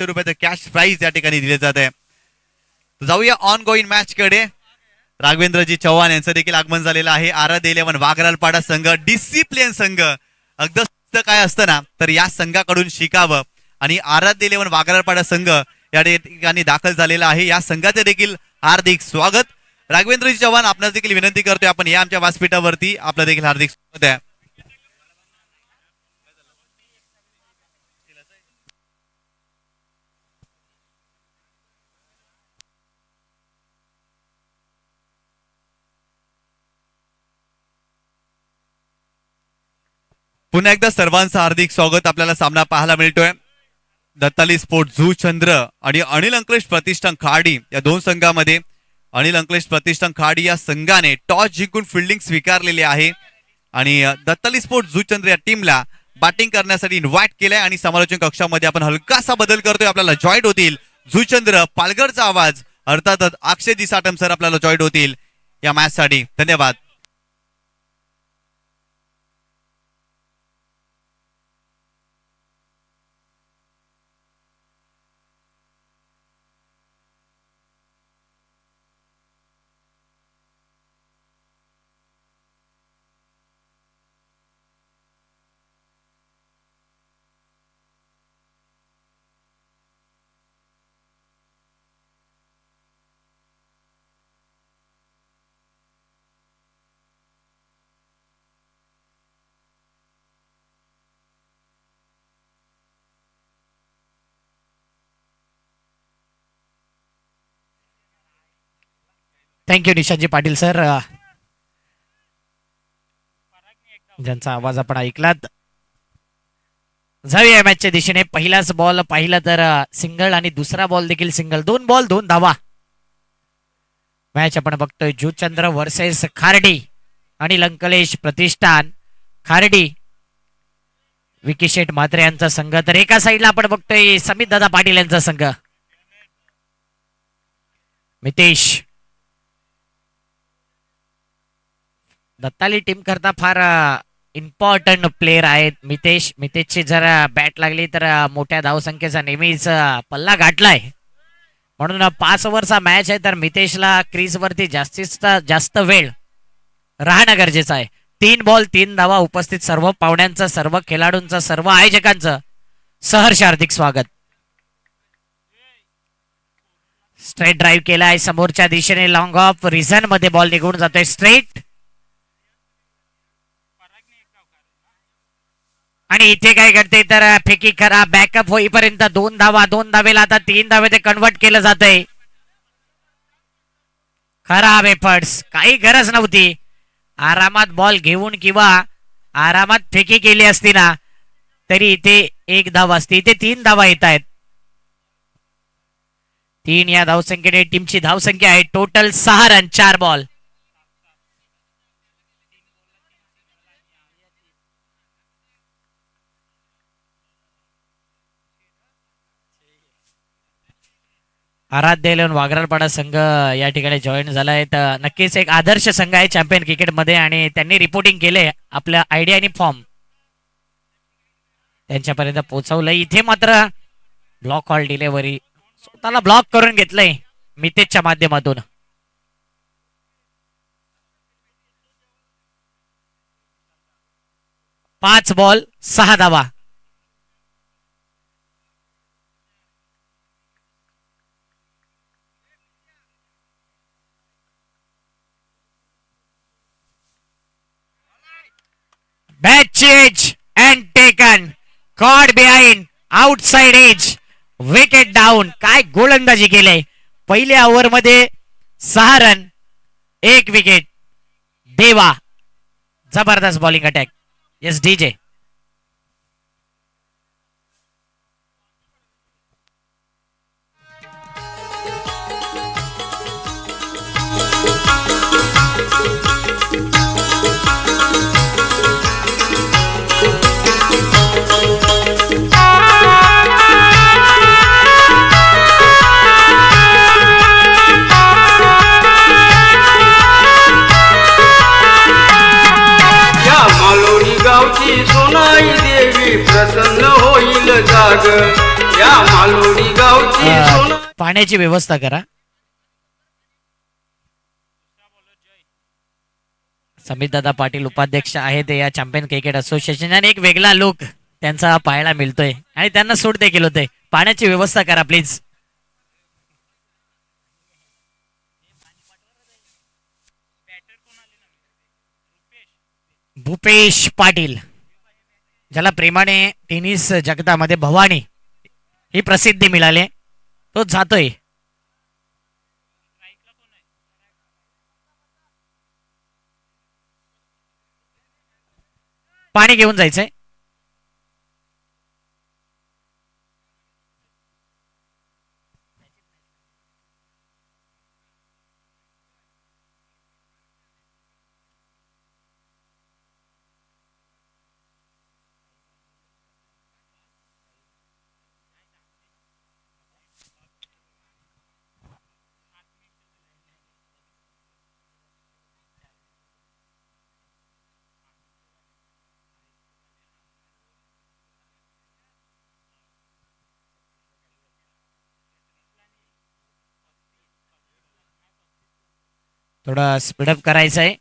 रुपयाचं cash price या ठिकाणी दिले जात आहे. जाऊया ऑन गोईंग मॅच कडे. राघवेंद्रजी चव्हाण यांचं देखील आगमन झालेलं आहे. आराध्य 11 वाघरालपाडा संघ डिसिप्लिन संघ. अगदी काय असतं ना तर या संघाकडून शिकावं आणि आराध्य 11 वाघरालपाडा संघ या ठिकाणी दाखल झालेला आहे. या संघाचे देखील हार्दिक स्वागत. राघवेंद्रजी चव्हाण आपणास देखील विनंती करतोय आपण या आमच्या व्यासपीठावरती. आपलं देखील हार्दिक स्वागत आहे. पुन्हा एकदा सर्वांचं हार्दिक स्वागत. आपल्याला सामना पाहायला मिळतोय दत्ताली स्पोर्ट झू चंद्र आणि अनिल अंकलेश प्रतिष्ठान खाडी या दोन संघामध्ये. अनिल अंकलेश प्रतिष्ठान खाडी या संघाने टॉस जिंकून फिल्डिंग स्वीकारलेली आहे आणि दत्ताली स्पोर्ट झू चंद्र या टीमला बॅटिंग करण्यासाठी इन्व्हाइट केलंय आणि समालोचन कक्षामध्ये आपण हलकासा बदल करतोय. आपल्याला जॉईंट होतील झूचंद्र पालघरचा आवाज अर्थातच अक्षयजी साटम सर आपल्याला जॉईंट होतील या मॅच साठी. धन्यवाद. थँक्यू निशांतजी पाटील सर, ज्यांचा आवाज आपण ऐकलात. जाऊया मॅचच्या दिशेने. पहिलाच बॉल पाहिला तर सिंगल आणि दुसरा बॉल देखील सिंगल. 2 बॉल 2 धावा. मॅच आपण बघतोय जुचंद्र वर्सेस खार्डी आणि लंकलेश प्रतिष्ठान खार्डी. विकी शेठ म्हात्रे यांचा संघ तर एका साईडला आपण बघतोय समित दादा पाटील यांचा संघ. मितेश दत्ताली टीम करता फार इम्पॉर्टंट प्लेयर आहेत. मितेशची जर बॅट लागली तर मोठ्या धावसंख्येचा नेहमीच पल्ला गाठलाय. म्हणून 5 ओव्हरचा मॅच आहे तर मितेशला क्रीज वरती जास्तीत जास्त वेळ राहणं गरजेचं आहे. 3 बॉल 3 धावा. उपस्थित सर्व पाहुण्यांचं, सर्व खेळाडूंचं, सर्व आयोजकांचं सहर्ष हार्दिक स्वागत. स्ट्रेट ड्राईव्ह केलाय समोरच्या दिशेने. लॉंग ऑफ रिझन मध्ये बॉल निघून जातोय स्ट्रेट. आणि इथे काय करते तर फेकी खरा. बॅकअप होईपर्यंत 2 धावा. 2 धावेला आता 3 धावे ते कन्वर्ट केलं जातंय. खराब एफर्ट्स, काही गरज नव्हती. आरामात बॉल घेऊन किंवा आरामात फेकी केली असती ना तरी इथे 1 धाव असती. इथे 3 धावा येत आहेत. 3 या धावसंख्येने टीमची धावसंख्या आहे. Total 6 run 4 ball. आराध्य 11 वाघरालपाडा संघ या ठिकाणी जॉईन झालाय. तर नक्कीच एक आदर्श संघ आहे चॅम्पियन क्रिकेटमध्ये आणि त्यांनी रिपोर्टिंग केले. आपलं आयडिया आणि फॉर्म त्यांच्यापर्यंत पोहोचवलंय. इथे मात्र ब्लॉक हॉल डिलेव्हरी स्वतःला ब्लॉक करून घेतलंय मितेशच्या माध्यमातून. पाच बॉल 6 धावा. Batch edge and taken. Caught behind. Outside edge. Wicket down. काय गोलंदाजी केले. पहिल्या ओव्हर मध्ये 6 रन 1 विकेट. देवा जबरदस्त बॉलिंग अटॅक. Yes DJ. पाण्याची व्यवस्था करा. समितदादा पाटील उपाध्यक्ष आहेत या चॅम्पियन क्रिकेट असोसिएशन आणि एक वेगळा लुक त्यांचा पाहायला मिळतोय आणि त्यांना सूट देखील होते. पाण्याची व्यवस्था करा प्लीज. भूपेश पाटील ज्याला प्रेमाने टेनिस जगतामध्ये भवानी ही प्रसिद्धी मिळाली तो जातोय. पाणी घेऊन जायचंय. थोडं स्पीडअप करायचं आहे.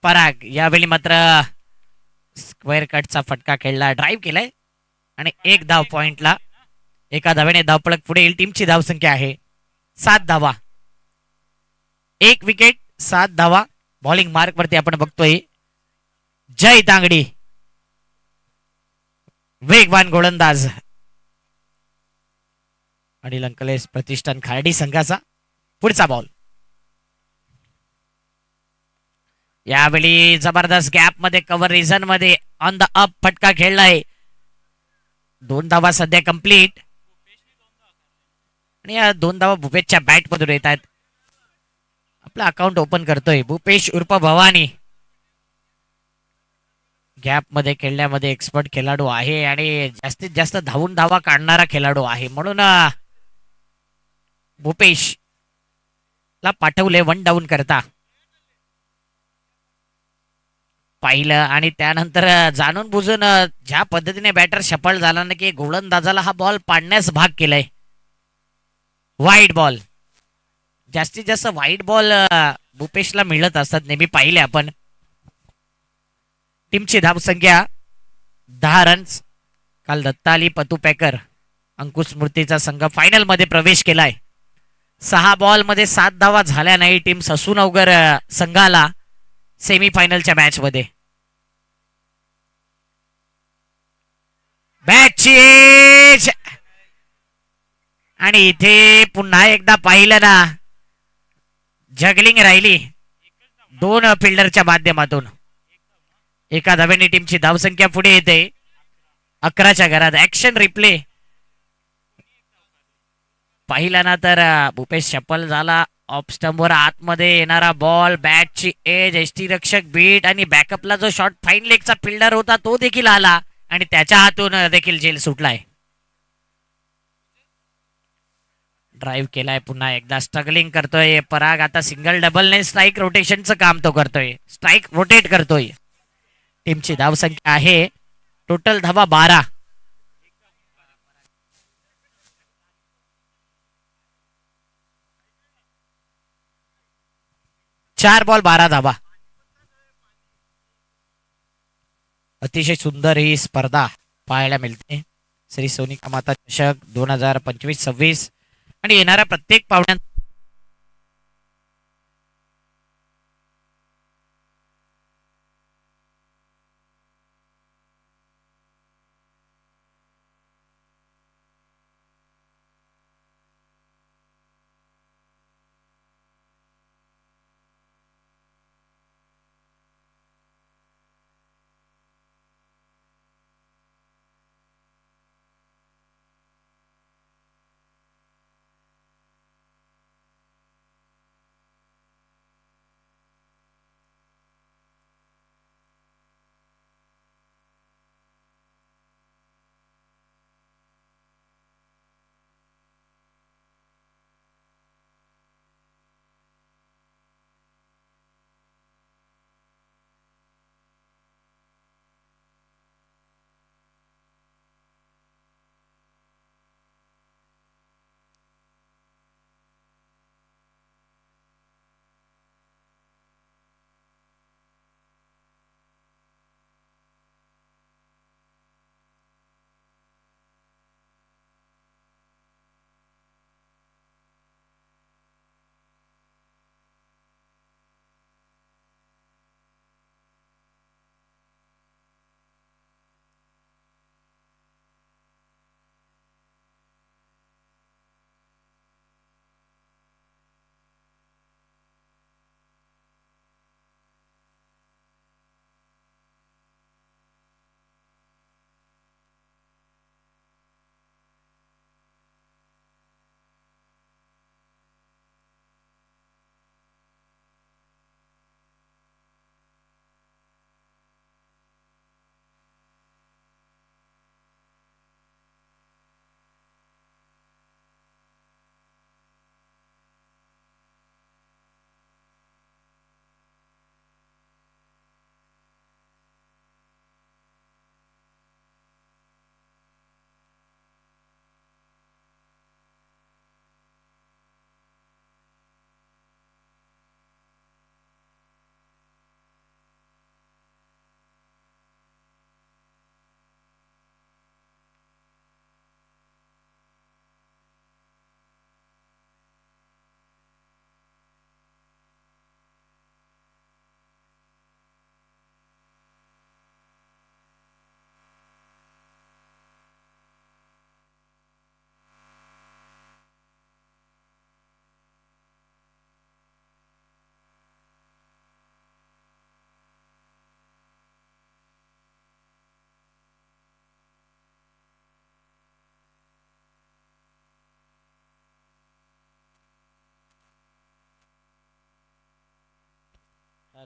पराग यावेळी मात्र स्क्वेअर कटचा फटका खेळला, ड्राईव्ह केलाय आणि एक धाव पॉइंटला. एका धावेने धावपळक पुढे येईल. टीमची धावसंख्या आहे 7 धावा. 1 विकेट 7 धावा. बॉलिंग मार्क वरती आपण बघतोय जय तांगडी, वेगवान गोलंदाज. आणि लंकलेश प्रतिष्ठान खार्डी संघाचा पुढचा बॉल. यावेळी जबरदस्त गॅप मध्ये कव्हर रिझन मध्ये ऑन द अप फटका खेळलाय. 2 धावा सध्या कंप्लीट आणि या 2 धावा भूपेशच्या बॅट मधून येत आहेत. आपलं अकाउंट ओपन करतोय भूपेश उर्फ भवानी. गॅप मध्ये खेळण्यामध्ये एक्सपर्ट खेळाडू आहे आणि जास्तीत जास्त धावून धावा काढणारा खेळाडू आहे, म्हणून भूपेश ला पाठवले 1 डाऊन करता. पाहिलं आणि त्यानंतर जाणून बुजून ज्या पद्धतीने बॅटर सफल झाला ना की गोलंदाजाला हा बॉल पाडण्यास भाग केलाय. वाईट बॉल, जास्तीत जास्त वाईट बॉल भूपेशला मिळत असतात नेहमी, पाहिले आपण. टीमची धावसंख्या 10 रन्स. काल दत्ताली पतुपेकर अंकुश स्मृतीचा संघ फायनल मध्ये प्रवेश केलाय. 6 बॉल मध्ये 7 धावा झाल्या नाही टीम ससूनवगर संघाला सेमीफायनलच्या मॅच मध्ये. बॅटची एज आणि इथे पुन्हा एकदा पाहिलं ना जगलिंग राहिली 2 फिल्डरच्या माध्यमातून. एका धावेने टीमची धावसंख्या पुढे येते 11च्या घरात. ऍक्शन रिप्ले पाहिला ना तर भूपेश सफल झाला. ऑफ स्टंपवर आतमध्ये येणारा बॉल, बॅटची एज, एसटी रक्षक बीट आणि बॅकअपला जो शॉट फाईन लेगचा फिल्डर होता तो देखील आला आणि त्याच्या हातून देखील जेल सुटलाय. ड्राईव्ह केलाय पुन्हा एकदा. स्ट्रगलिंग करतोय पराग. आता सिंगल डबलने स्ट्राईक रोटेशनचं काम तो करतोय. स्ट्राईक रोटेट करतोय. टीमची धावसंख्या आहे टोटल धावा 12. चार बॉल 12 धावा. अतिशय सुंदर ही स्पर्धा पाहायला मिळते. श्री सोनिका माता चषक 2025-26 आणि येणाऱ्या प्रत्येक पाहुण्या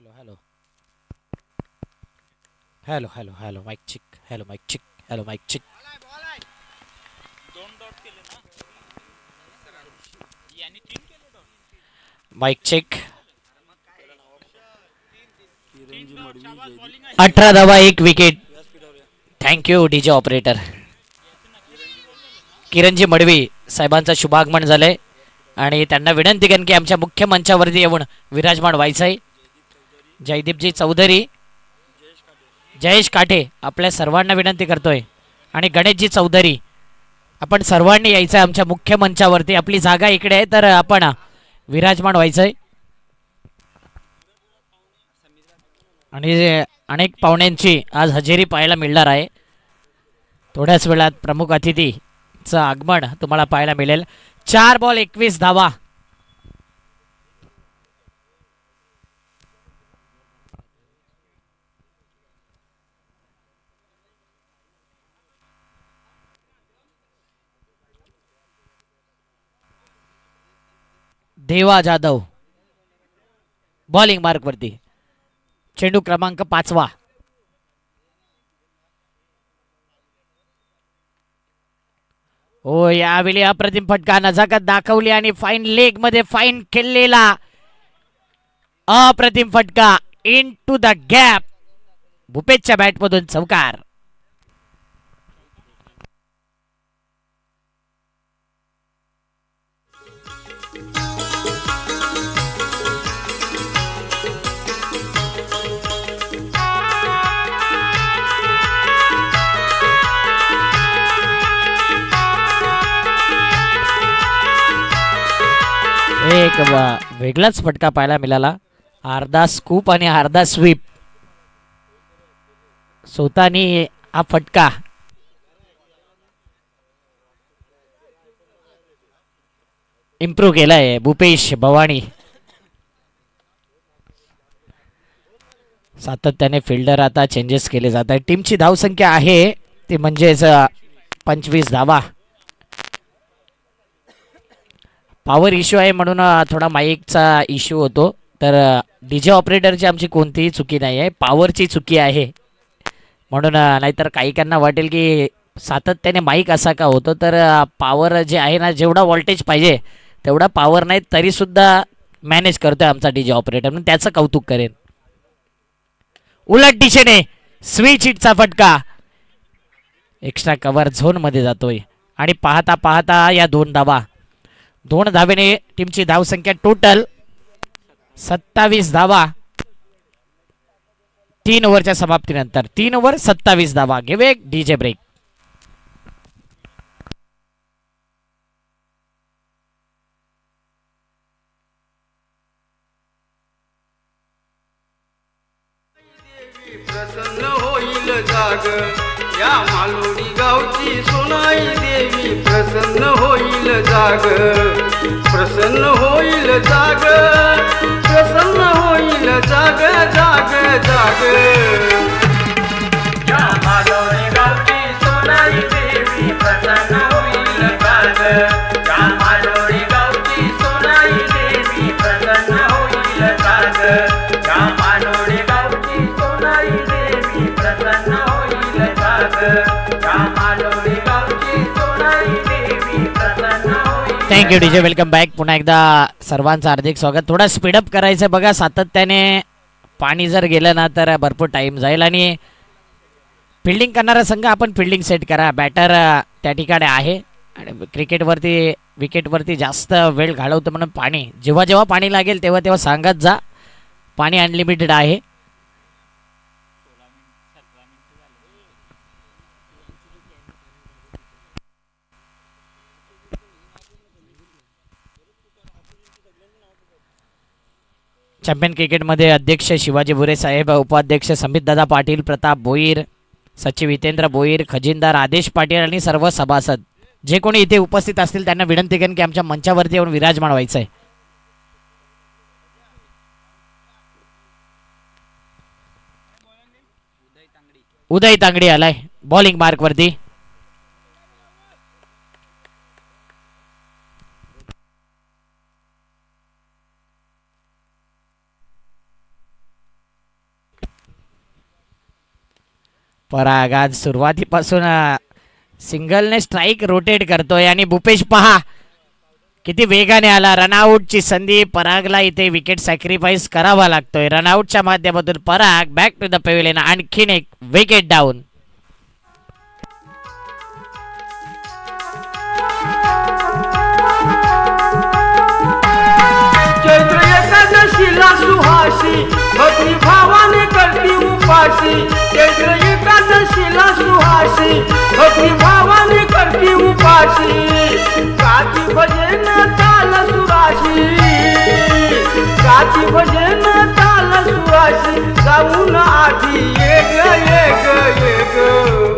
hello hello hello hello hello mike check hello mike check hello mike check mike check 18 धावा 1 विकेट. थँक्यू डीजे ऑपरेटर किरणजी मडवी साहेबांचं शुभागमन झालंय आणि त्यांना विनंती करेन की आमच्या मुख्य मंचावरती येऊन विराजमान व्हायचंय. जयदीपजी चौधरी जयेश काठे आपल्या सर्वांना विनंती करतोय आणि गणेशजी चौधरी आपण सर्वांनी यायचं आहे आमच्या मुख्य मंचावरती. आपली जागा इकडे आहे तर आपण विराजमान व्हायचंय आणि अनेक पाहुण्यांची आज हजेरी पाहायला मिळणार आहे. थोड्याच वेळात प्रमुख अतिथीचं आगमन तुम्हाला पाहायला मिळेल. 4 बॉल 21 धावा. देवा जाधव बॉलिंग मार्क वरती. चेंडू क्रमांक 5. हो यावेळी अप्रतिम फटका नजाकत दाखवली आणि फाईन लेग मध्ये फाईन खेळलेला अप्रतिम फटका इन टू द गॅप. भूपेशच्या बॅट मधून चौकार. एक वेगळाच फटका पाहायला मिळाला. अर्धा स्कूप आणि अर्धा स्वीप. स्वतःनी हा फटका इम्प्रूव्ह केलाय भूपेश भवानी. सातत्याने फिल्डर आता चेंजेस केले जात आहे. टीमची धावसंख्या आहे ती म्हणजेच 25 धावा. पॉवर इश्यू आहे म्हणून थोडा माईकचा इश्यू होतो. तर डीजे ऑपरेटरची आमची कोणतीही चुकी नाही आहे, पॉवरची चुकी आहे म्हणून. नाहीतर काहीकांना वाटेल की सातत्याने माईक असा का होतो. तर पॉवर जे आहे ना, जेवढा व्होल्टेज पाहिजे तेवढा पॉवर नाही तरीसुद्धा मॅनेज करतोय आमचा डीजे ऑपरेटर, म्हणून त्याचं कौतुक करेन. उलट दिशेने स्विच हिटचा फटका एक्स्ट्रा कव्हर झोन मध्ये जातोय आणि पाहता पाहता या 2 धावा. 2 धावेने टीमची धावसंख्या टोटल 27 धावा. 3 ओव्हरच्या समाप्तीनंतर 3 ओव्हर 27 धावा. घेऊ एक डीजे ब्रेक. प्रसन्न होईल जाग या मालोडी गावची सोनाई देवी. प्रसन्न होईल जाग, प्रसन्न होईल जाग, प्रसन्न होईल जाग जाग जाग. या मालोडी गावची सोनाई देवी प्रसन्न होईल जाग. या मालोडी गावची सोनाई देवी प्रसन्न होईल जाग. या मालोडी गावची सोनाई देवी प्रसन्न होईल जाग. या मालोडी गावची सोनाई देवी प्रसन्न होईल. Thank you DJ. Welcome back. पुन्हा एकदा सर्वांचं हार्दिक स्वागत. थोडा स्पीडअप करायचं बघा. सातत्याने पाणी जर गेलं ना तर भरपूर टाइम जाईल आणि फिल्डिंग करणारा संघ आपण फिल्डिंग सेट करा. बॅटर त्या ठिकाणी आहे आणि क्रिकेटवरती विकेटवरती जास्त वेळ घालवतं म्हणून पाणी जेव्हा जेव्हा पाणी लागेल तेव्हा तेव्हा सांगत जा. पाणी अनलिमिटेड आहे. चॅम्पियन क्रिकेटमध्ये अध्यक्ष शिवाजी भुरे साहेब, उपाध्यक्ष समितदादा पाटील, प्रताप भोईर, सचिव हितेंद्र भोईर, खजिनदार आदेश पाटील आणि सर्व सभासद जे कोणी इथे उपस्थित असतील त्यांना विनंती करेन की आमच्या मंचावरती येऊन विराजमान व्हायचं आहे. उदय तांगडी आलाय बॉलिंग मार्क वरती. पराग आज सुरुवातीपासून सिंगलने स्ट्राईक रोटेट करतोय आणि भूपेश पहा किती वेगाने आला. रनआउटची संधी परागला इथे विकेट सॅक्रिफाईस करावा लागतोय. रनआउटच्या माध्यमातून पराग बॅक टू द पेव्हिलियन, आणखीन एक विकेट डाऊन. चैत्र एकादशीला सुहासी भक्ती भावाने करती उपासी. चैत्र एकादशीला सुहासी भक्ती भावाने करती उपासी. काची भजन ताल सुराशी, काची भजन ताल सुराशी. जाऊन आधी एक एक एक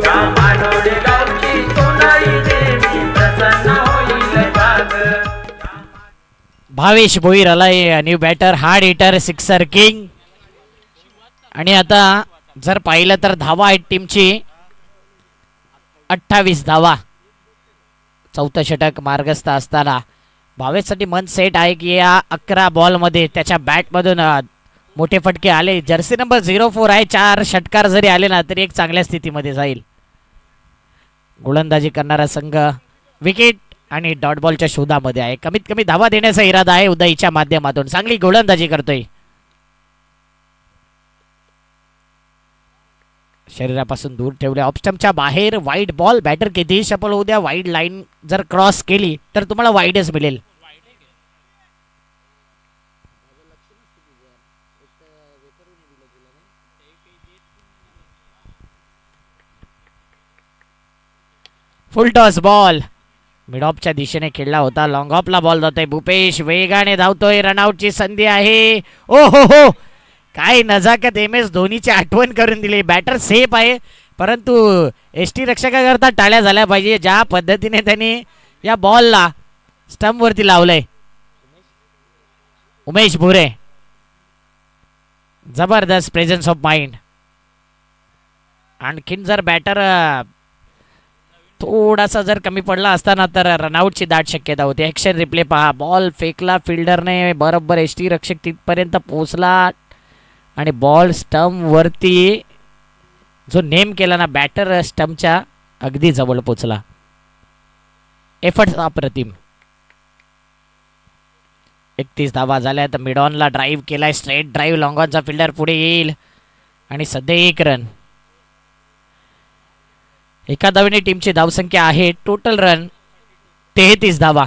या माडोळी गावची सोनाई देवी प्रसन्न होईल काग. भावेश भोईर आलाय new batter, hard hitter, sixer king. आणि आता जर पाहिलं तर धावा आहेत टीमची 28 धावा. चौथं षटक मार्गस्थ असताना भावेशसाठी मन सेट आहे की या 11 बॉलमध्ये त्याच्या बॅटमधून मोठे फटके आले. जर्सी नंबर 04 आहे. 4 षटकार जरी आले ना तरी एक चांगल्या स्थितीमध्ये जाईल. गोलंदाजी करणारा संघ विकेट आणि डॉट बॉलच्या शोधामध्ये आहे. कमीत कमी धावा देण्याचा इरादा आहे उदयच्या माध्यमातून. चांगली गोलंदाजी करतोय. शरीरापासून दूर ठेवले, ऑफस्टंपच्या बाहेर वाईड बॉल. बॅटर कितीही सफल होऊ द्या, वाईड लाईन जर क्रॉस केली तर तुम्हाला वाईडच मिळेल. फुल टॉस बॉल मिड ऑफच्या दिशेने खेळला होता. लॉंग ऑफला बॉल जातोय. भूपेश वेगाने धावतोय. रनआउटची संधी आहे. ओ हो हो, काय नजाकत. MS धोनीची आठवण करून दिली. बॅटर सेफ आहे परंतु एसटी रक्षकाकरता टाळ्या झाल्या पाहिजे. ज्या पद्धतीने त्यांनी या बॉलला स्टंप वरती लावलंय. उमेश भुरे, जबरदस्त प्रेझेन्स ऑफ माइंड. आणखीन जर बॅटर थोडासा जर कमी पडला असताना तर रनआउटची दाट शक्यता होती. ॲक्शन रिप्ले पहा. बॉल फेकला फिल्डरने बरोबर. एसटी रक्षक तिथपर्यंत पोहोचला आणि बॉल स्टंप वरती जो नेम केला ना बॅटर स्टंपच्या अगदी जवळ पोचला. एफर्ट अप्रतिम. 31 धावा झाल्या. तर मिड ऑनला ड्राईव्ह केलाय. Straight drive. लॉंग ऑनचा फिल्डर पुढे येईल आणि सध्या 1 रन. एका धावेने टीमची धावसंख्या आहे. टोटल रन 33 धावा.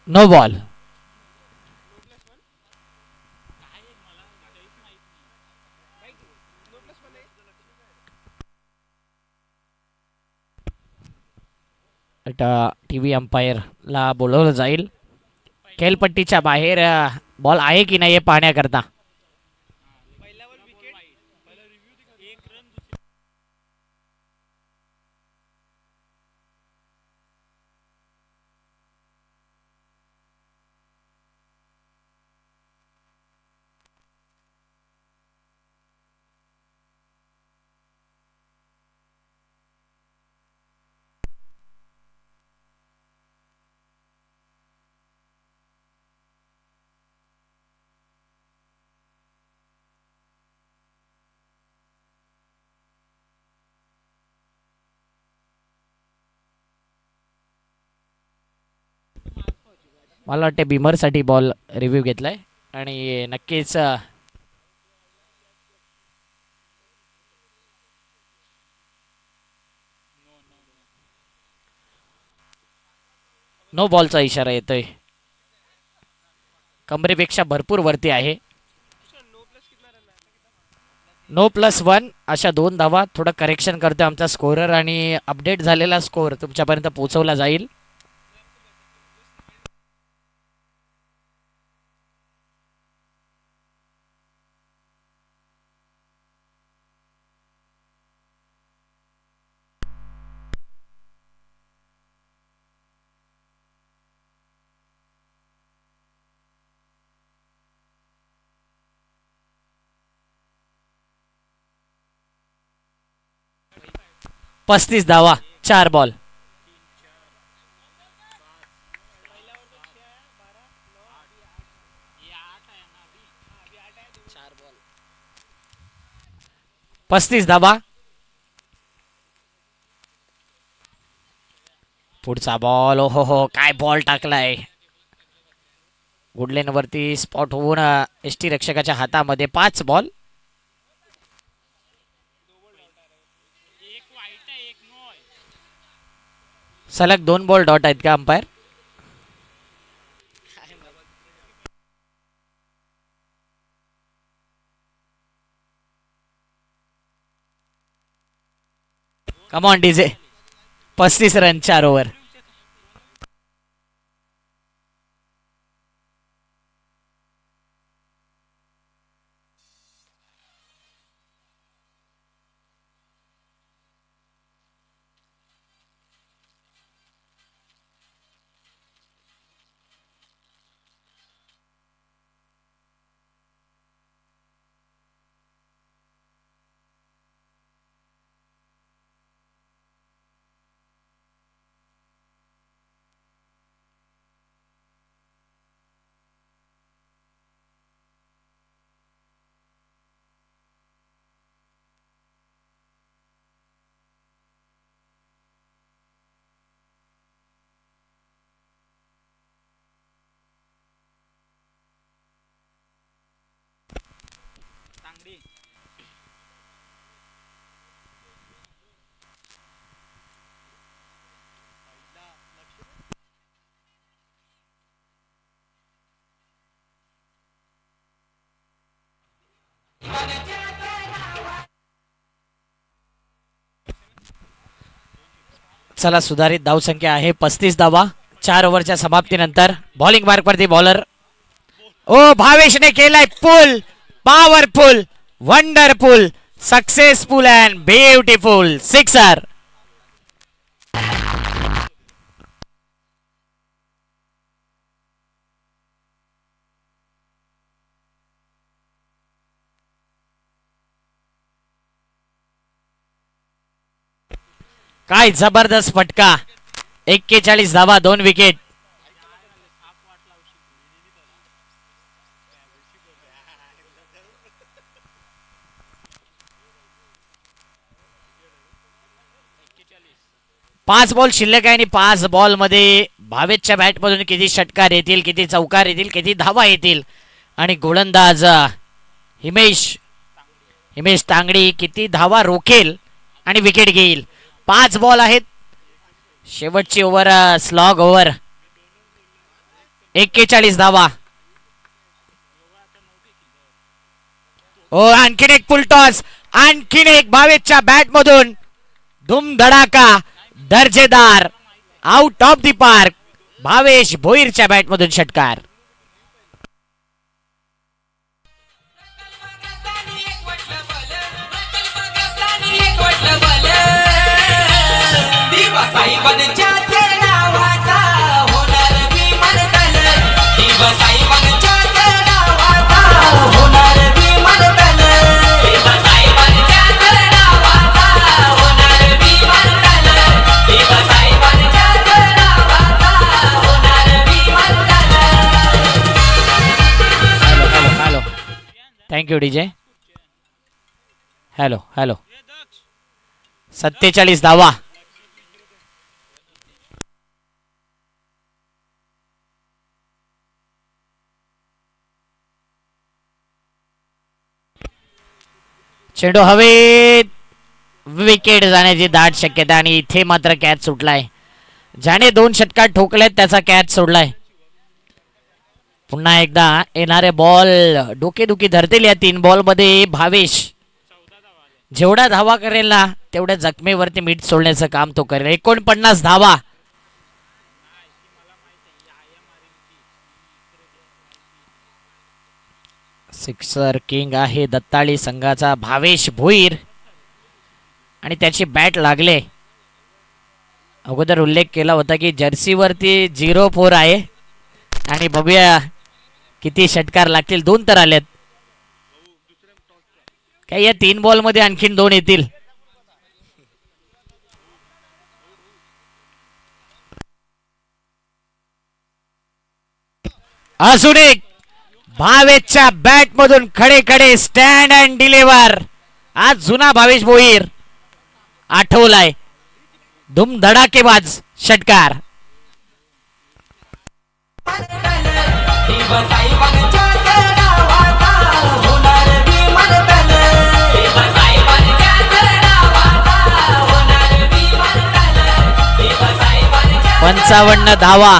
No ball. टीव्ही अंपायरला बोलवलं जाईल. खेळपट्टीच्या बाहेर बॉल आहे की नाही हे पाहण्याकरता. मला वाटते बिमरसाठी बॉल रिव्ह्यू घेतलाय आणि नक्कीच नो बॉलचा इशारा येतोय. कमरेपेक्षा भरपूर वरती आहे. 9+1 अशा 2 धावा. थोडं करेक्शन करतो आमचा स्कोरर आणि अपडेट झालेला स्कोर तुमच्यापर्यंत पोहोचवला जाईल. पस्तीस धावा 4 बॉल. पस्तीस धावा. पुढचा बॉल. ओहो हो, काय बॉल टाकलाय. गुडलेन वरती स्पॉट होऊन एसटी रक्षकाच्या हातामध्ये. 5 बॉल. सलग 2 बॉल डॉट आहेत का umpire? Come on DJ. 35 run 4 over. चला, सुधारित धावसंख्या आहे 35 धावा 4 ओव्हरच्या समाप्तीनंतर. Bowling मार्कवरती bowler. ओ, भावेशने केलाय pull. Powerful, wonderful, successful and beautiful sixer. काय जबरदस्त फटका. 41 धावा 2 विकेट. पाच बॉल शिल्लक आहे आणि 5 बॉल मध्ये भावेशच्या बॅट मधून किती षटकार येतील, किती चौकार येतील, किती धावा येतील आणि गोलंदाज हिमेश तांगडी किती धावा रोखेल आणि विकेट घेईल. 5 बॉल आहेत. शेवटची ओव्हर स्लॉग ओव्हर. 41 धावा. ओ, आणखीन एक फुल टॉस. आणखीन एक भावेशच्या बॅट मधून धुमधडाका दर्जेदार out of the park. Bhavesh भोईरच्या बॅट मधून षटकार. Thank you DJ. Hello hello. 47 धावा. चेंडू हवेत. विकेट जाण्याची दाट शक्यता आणि इथे मात्र कॅच सुटलाय. ज्याने 2 षटकार ठोकलेत त्याचा कॅच सोडलाय. पुन्हा एकदा येणारे बॉल डोकेदुखी धरतील या 3 बॉल मध्ये. भावेश जेवढा धावा करेल ना तेवढ्या जखमेवरती मीठ सोडण्याचं काम तो करेल. 49 धावा. सिक्सर किंग आहे दत्ताळी संघाचा भावेश भोईर आणि त्याची बॅट लागले. अगोदर उल्लेख केला होता की जर्सीवरती 0-4 आहे आणि बघूया किती षटकार लागतील. 2 तर आलेत. काय या 3 बॉल मध्ये आणखीन 2 येतील. अजून एक भावेशच्या बॅट मधून खडे खडे स्टँड अँड डिलिव्हर. आज जुना भावेश भोईर आठवलाय. धुमधडाकेबाज षटकार. पंचावन्न धावा.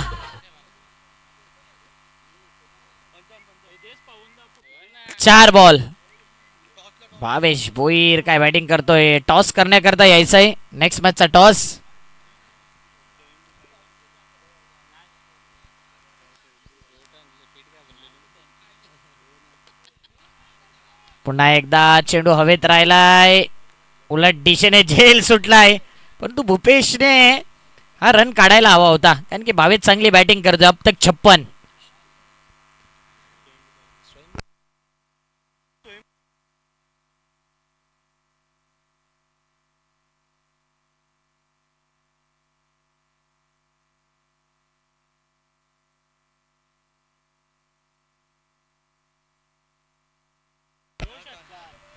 चार बॉल. भावेश भोईर काय बॅटिंग करतोय. टॉस करण्याकरता यायचंय. नेक्स्ट मॅचचा टॉस. पुन्हा एकदा चेंडू हवेत राहिलाय. उलट दिशेने झेल सुटलाय. परंतु भूपेशने हा रन काढायला हवा होता कारण की भावेश चांगली बॅटिंग करतोय. अब तक 56.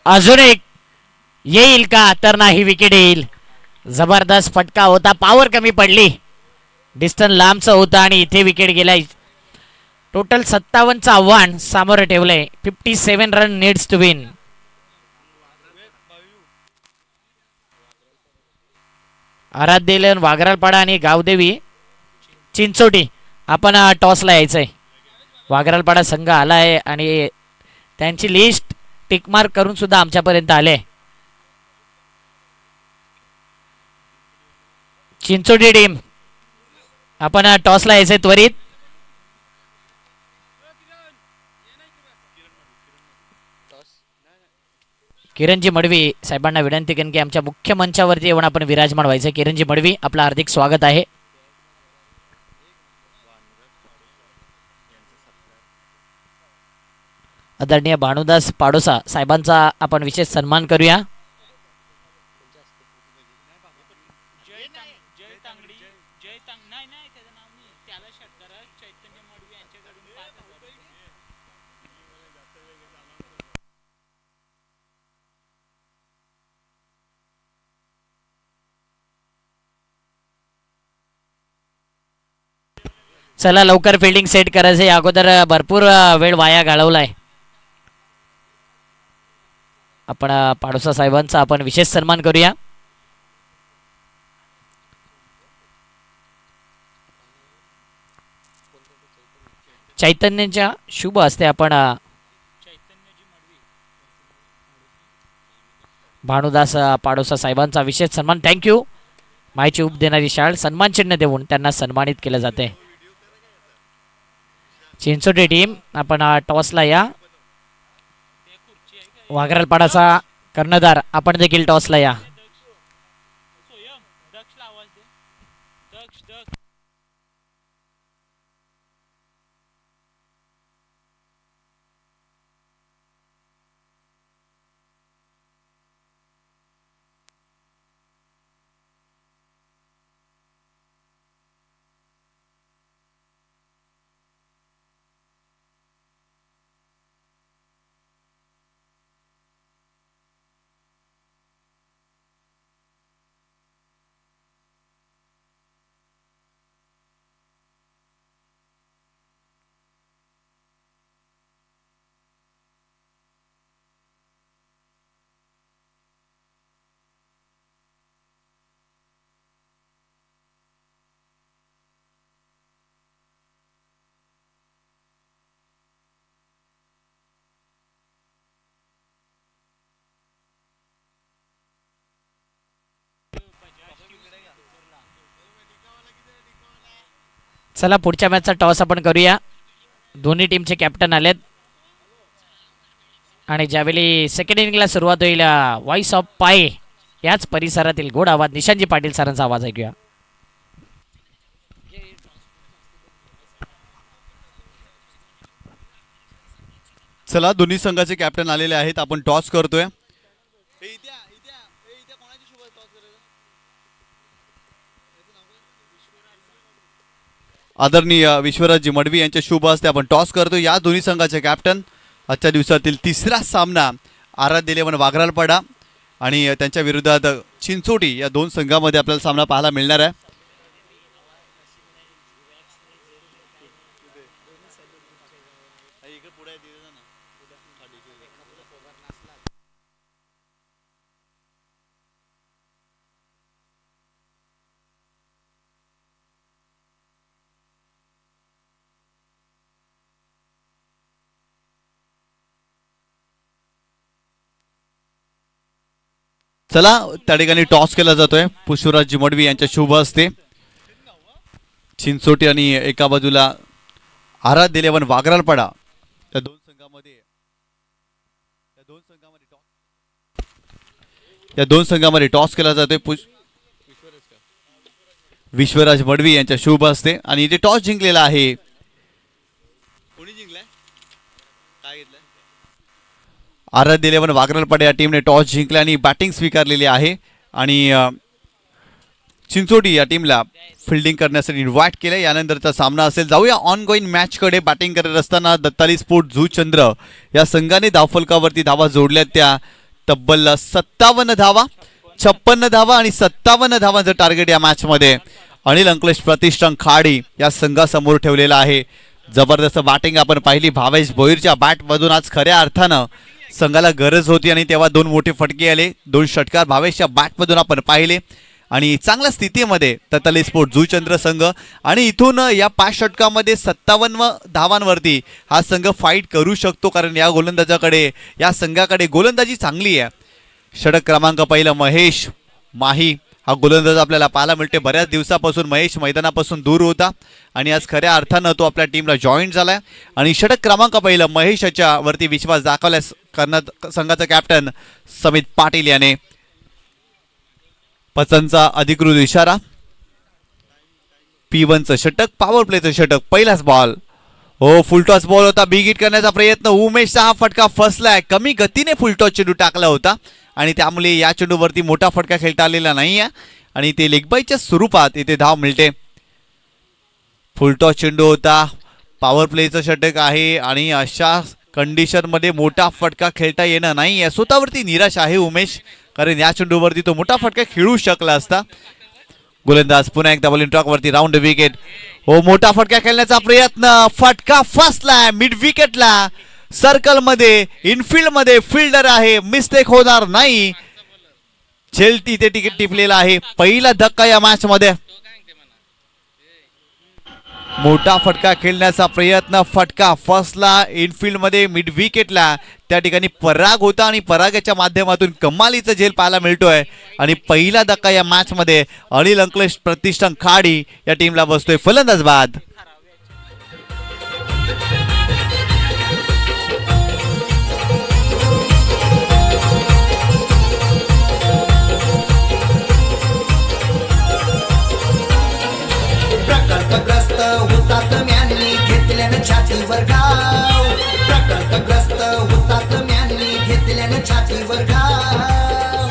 अजून एक येईल का तर नाही. विकेट येईल. जबरदस्त फटका होता. पॉवर कमी पडली. डिस्टन्स लांबचं होतं आणि इथे विकेट गेलाय. टोटल 57चं आव्हान सामोरं ठेवलंय. 57 रन नीड्स टू विन. आराध्यलन वाघरालपाडा आणि गावदेवी चिंचोटी आपण टॉसला यायचंय. वाघरालपाडा संघ आलाय आणि त्यांची लिस्ट टिक मार्क करून सुद्धा आमच्यापर्यंत आले. चिंचोटी टीम आपण टॉसला यायचंय त्वरित. किरणजी मडवी साहेबांना विनंती करेन की आमच्या मुख्य मंचावरती येऊन आपण विराजमान व्हायचं. किरणजी मडवी आपलं हार्दिक स्वागत आहे. आदरणीय भानुदास पाडोसा साहेबांचा आपण विशेष सन्मान करूया. चला लवकर फिल्डिंग सेट करायचे. अगोदर भरपूर वेळ वाया घालवलाय. आपण पाडोसा साहेबांचा आपण विशेष सन्मान करूया. चैतन्याच्या शुभ हस्ते आपण भानुदास पाडोसा साहेबांचा विशेष सन्मान. थँक्यू. माहिती उप देणारी शाळ सन्मान चिन्ह देऊन त्यांना सन्मानित केलं जाते. चिंचोटी टीम आपण टॉसला या. वाघरालपाडाचा कर्णधार आपण देखील टॉसला या. चला पुढच्या मॅचचा टॉस आपण करूया. दोन्ही टीमचे कॅप्टन आलेत आणि ज्यावेळी सेकंड इनिंगला सुरुवात होईल व्हॉइस ऑफ पाय याच परिसरातील गोड आवाज निशांजी पाटील सरांचा आवाज ऐकूया. चला दोन्ही संघाचे कॅप्टन आलेले आहेत. आपण टॉस करतोय. आदरणीय विश्वराजजी मडवी यांच्या शुभ हस्ते आपण टॉस करतो. या दोन्ही संघाचे कॅप्टन आजच्या दिवसातील तिसरा सामना आराध्य इलेव्हन वाघरालपाडा आणि त्यांच्या विरोधात चिंचोटी या दोन संघामध्ये आपल्याला सामना पाहायला मिळणार आहे. चला त्या ठिकाणी टॉस केला जातोय. पुष्पराजजी मडवी यांच्या शुभ हस्ते चिंचोटी आणि एका बाजूला आराध्य इलेव्हन वाघरालपाडा या दोन संघामध्ये टॉस केला जातोय. विश्वराज मडवी यांच्या शुभ हस्ते आणि इथे टॉस जिंकलेला आहे. कोणी जिंकलाय काय घेतलंय? आराध्य इलेव्हन वाघरालपाडा या टीमने टॉस जिंकला आणि बॅटिंग स्वीकारलेली आहे आणि चिंचोटी या टीमला फिल्डिंग करण्यासाठी इन्व्हाइट केले. यानंतरचा सामना असेल. जाऊया ऑन गोईंग मॅचकडे. बॅटिंग करत असताना दत्ताली स्पोर्ट झूचंद्र या संघाने धावफलकावरती धावा जोडल्या. त्या तब्बल 57 धावा, 56 धावा आणि 57 धावांचं टार्गेट या मॅचमध्ये अनिल अंकलेश प्रतिष्ठान खाडी या संघासमोर ठेवलेला आहे. जबरदस्त बॅटिंग आपण पाहिली. भावेश भोईरच्या बॅटमधून आज खऱ्या अर्थानं संघाला गरज होती आणि तेव्हा दोन मोठे फटके आले. दोन षटकार भावेशच्या बॅटमधून आपण पाहिले आणि चांगल्या स्थितीमध्ये दत्ताली स्पोर्ट झूचंद्र संघ आणि इथून या 5 षटकामध्ये 57 धावांवरती हा संघ फाईट करू शकतो, कारण या गोलंदाजाकडे या संघाकडे गोलंदाजी चांगली आहे. षटक क्रमांक पहिला महेश माही हा गोलंदाज आपल्याला पाहायला मिळते. बऱ्याच दिवसापासून महेश मैदानापासून दूर होता आणि आज खऱ्या अर्थानं तो आपल्या टीमला जॉईन झालाय आणि षटक क्रमांक पहिलं महेशच्या वरती विश्वास दाखवल्यास करण्यात संघाचा कॅप्टन समित पाटील याने पचनचा अधिकृत इशारा. P1चं षटक, पॉवर प्लेचं षटक, पहिलाच बॉल. हो, फुलटॉस बॉल होता. बिग हिट करण्याचा प्रयत्न. उमेशचा हा फटका फसलाय. कमी गतीने फुलटॉस चेंडू टाकला होता आणि त्यामुळे या चेंडूवरती मोठा फटका खेळता आलेला नाही आहे आणि ते लेगबाईच्या स्वरूपात इथे धाव मिळते. फुलटॉस चेंडू होता. पॉवर प्लेचं षटक आहे आणि अशा कंडिशनमध्ये मोठा फटका खेळता येणं नाही आहे. स्वतःवरती निराश आहे उमेश, कारण या चेंडूवरती तो मोठा फटका खेळू शकला असता. गोलंदाज पुन्हा एकदा बॉलिंग ट्रॅक वरती राऊंड विकेट. हो, मोठा फटका खेळण्याचा प्रयत्न. फटका फसलाय मिड विकेटला. सर्कल मध्ये इनफिल्ड मध्ये फिल्डर आहे. मिस्टेक होणार नाही. झेलटी ते तिकीट टिपलेला आहे. पहिला धक्का या मॅच मध्ये. मोठा फटका खेळण्याचा प्रयत्न. फटका फसला इनफिल्ड मध्ये मिड विकेटला. त्या ठिकाणी पराग होता आणि परागाच्या माध्यमातून कमालीचा झेल पाहायला मिळतोय आणि पहिला धक्का या मॅच मध्ये अनिल अंकलेश प्रतिष्ठान खाडी या टीमला बसतोय. फलंदाज बाद. प्रकल्पग्रस्त होतात म्यांनी घेतल्यानं छातीवर घाव. प्रकल्पग्रस्त होतात म्यांनी घेतल्यानं छातीवर घाव.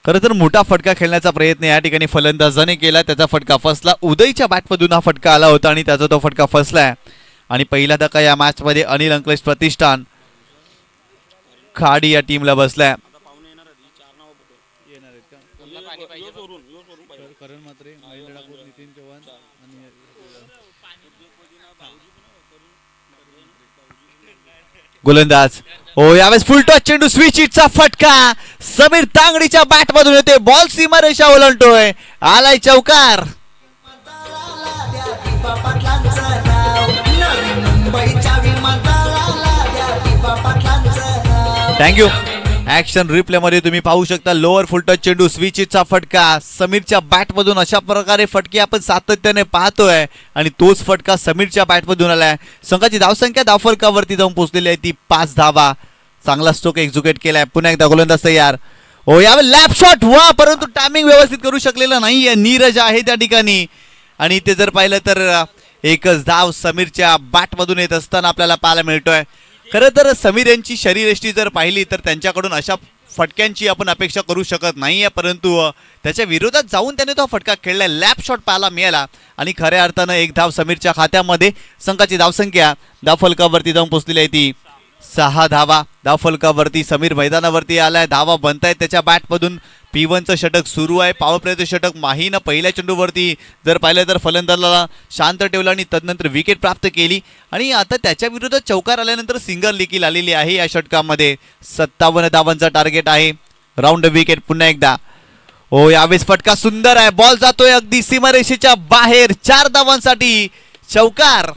खरं तर मोठा फटका खेळण्याचा प्रयत्न या ठिकाणी फलंदाजाने केला. त्याचा फटका फसला. उदयच्या बॅटमधून हा फटका आला होता आणि त्याचा तो फटका फसलाय आणि पहिला धक्का या मॅच मध्ये अनिल अंकलेश प्रतिष्ठान खाडी या टीमला बसलाय. गोलंदाज हो, यावेळेस फुलटॉस चेंडू. स्विच हिटचा फटका समीर तांगडीच्या बॅट मधून येते. बॉल सीमारेषा ओलांडतोय. आलाय चौकार. पाटलांचं नाव नवी मुंबईच्या विमानतळाला द्या दीपा पाटलांचं नाव. थँक्यू. ऍक्शन रिप्ले मध्ये तुम्ही पाहू शकता लोअर फुलटच चेंडू स्विचचा फटका समीरच्या बॅट मधून अशा प्रकारे फटके आपण सातत्याने पाहतोय आणि तोच फटका समीरच्या बॅट मधून आलाय. संघाची धावसंख्या धावफलकावरती जाऊन पोहोचलेली आहे ती 5 धावा. चांगला स्ट्रोक एक्झिक्यूट केलाय. पुन्हा एकदा गोलंदाज तयार. हो यावेळी लॅप शॉट वा परंतु टायमिंग व्यवस्थित करू शकलेलं नाहीये. नीरज आहे त्या ठिकाणी आणि ते जर पाहिलं तर एकच धाव समीरच्या बॅट मधून येत असताना आपल्याला पाहायला मिळतोय. खरं तर समीर यांची शरीरयष्टी जर पाहिली तर त्यांच्याकडून अशा फटक्यांची आपण अपेक्षा करू शकत नाहीये, परंतु त्याच्या विरोधात जाऊन त्याने तो फटका खेळला. लॅप शॉट पाहायला मिळाला आणि खऱ्या अर्थानं एक धाव समीरच्या खात्यामध्ये. संघाची धावसंख्या धावफलकावरती जाऊन पोहोचलेली आहे ती 6 धावा. धावफलकावरती समीर मैदानावरती आलाय. धावा बनतायत त्याच्या बॅटमधून. P1चं षटक सुरू आहे. पॉवर प्लेचं षटक माहीनं पहिल्या चेंडूवरती जर पाहिलं तर फलंदाजाला शांत ठेवलं आणि तदनंतर विकेट प्राप्त केली आणि आता त्याच्या विरोधात चौकार आल्यानंतर सिंगल देखील आलेली आहे. या षटकामध्ये 57 धावांचा टार्गेट आहे. राऊंड विकेट पुन्हा एकदा. हो यावेळेस फटका सुंदर आहे. बॉल जातोय अगदी सीमारेषेच्या बाहेर. 4 धावांसाठी चौकार.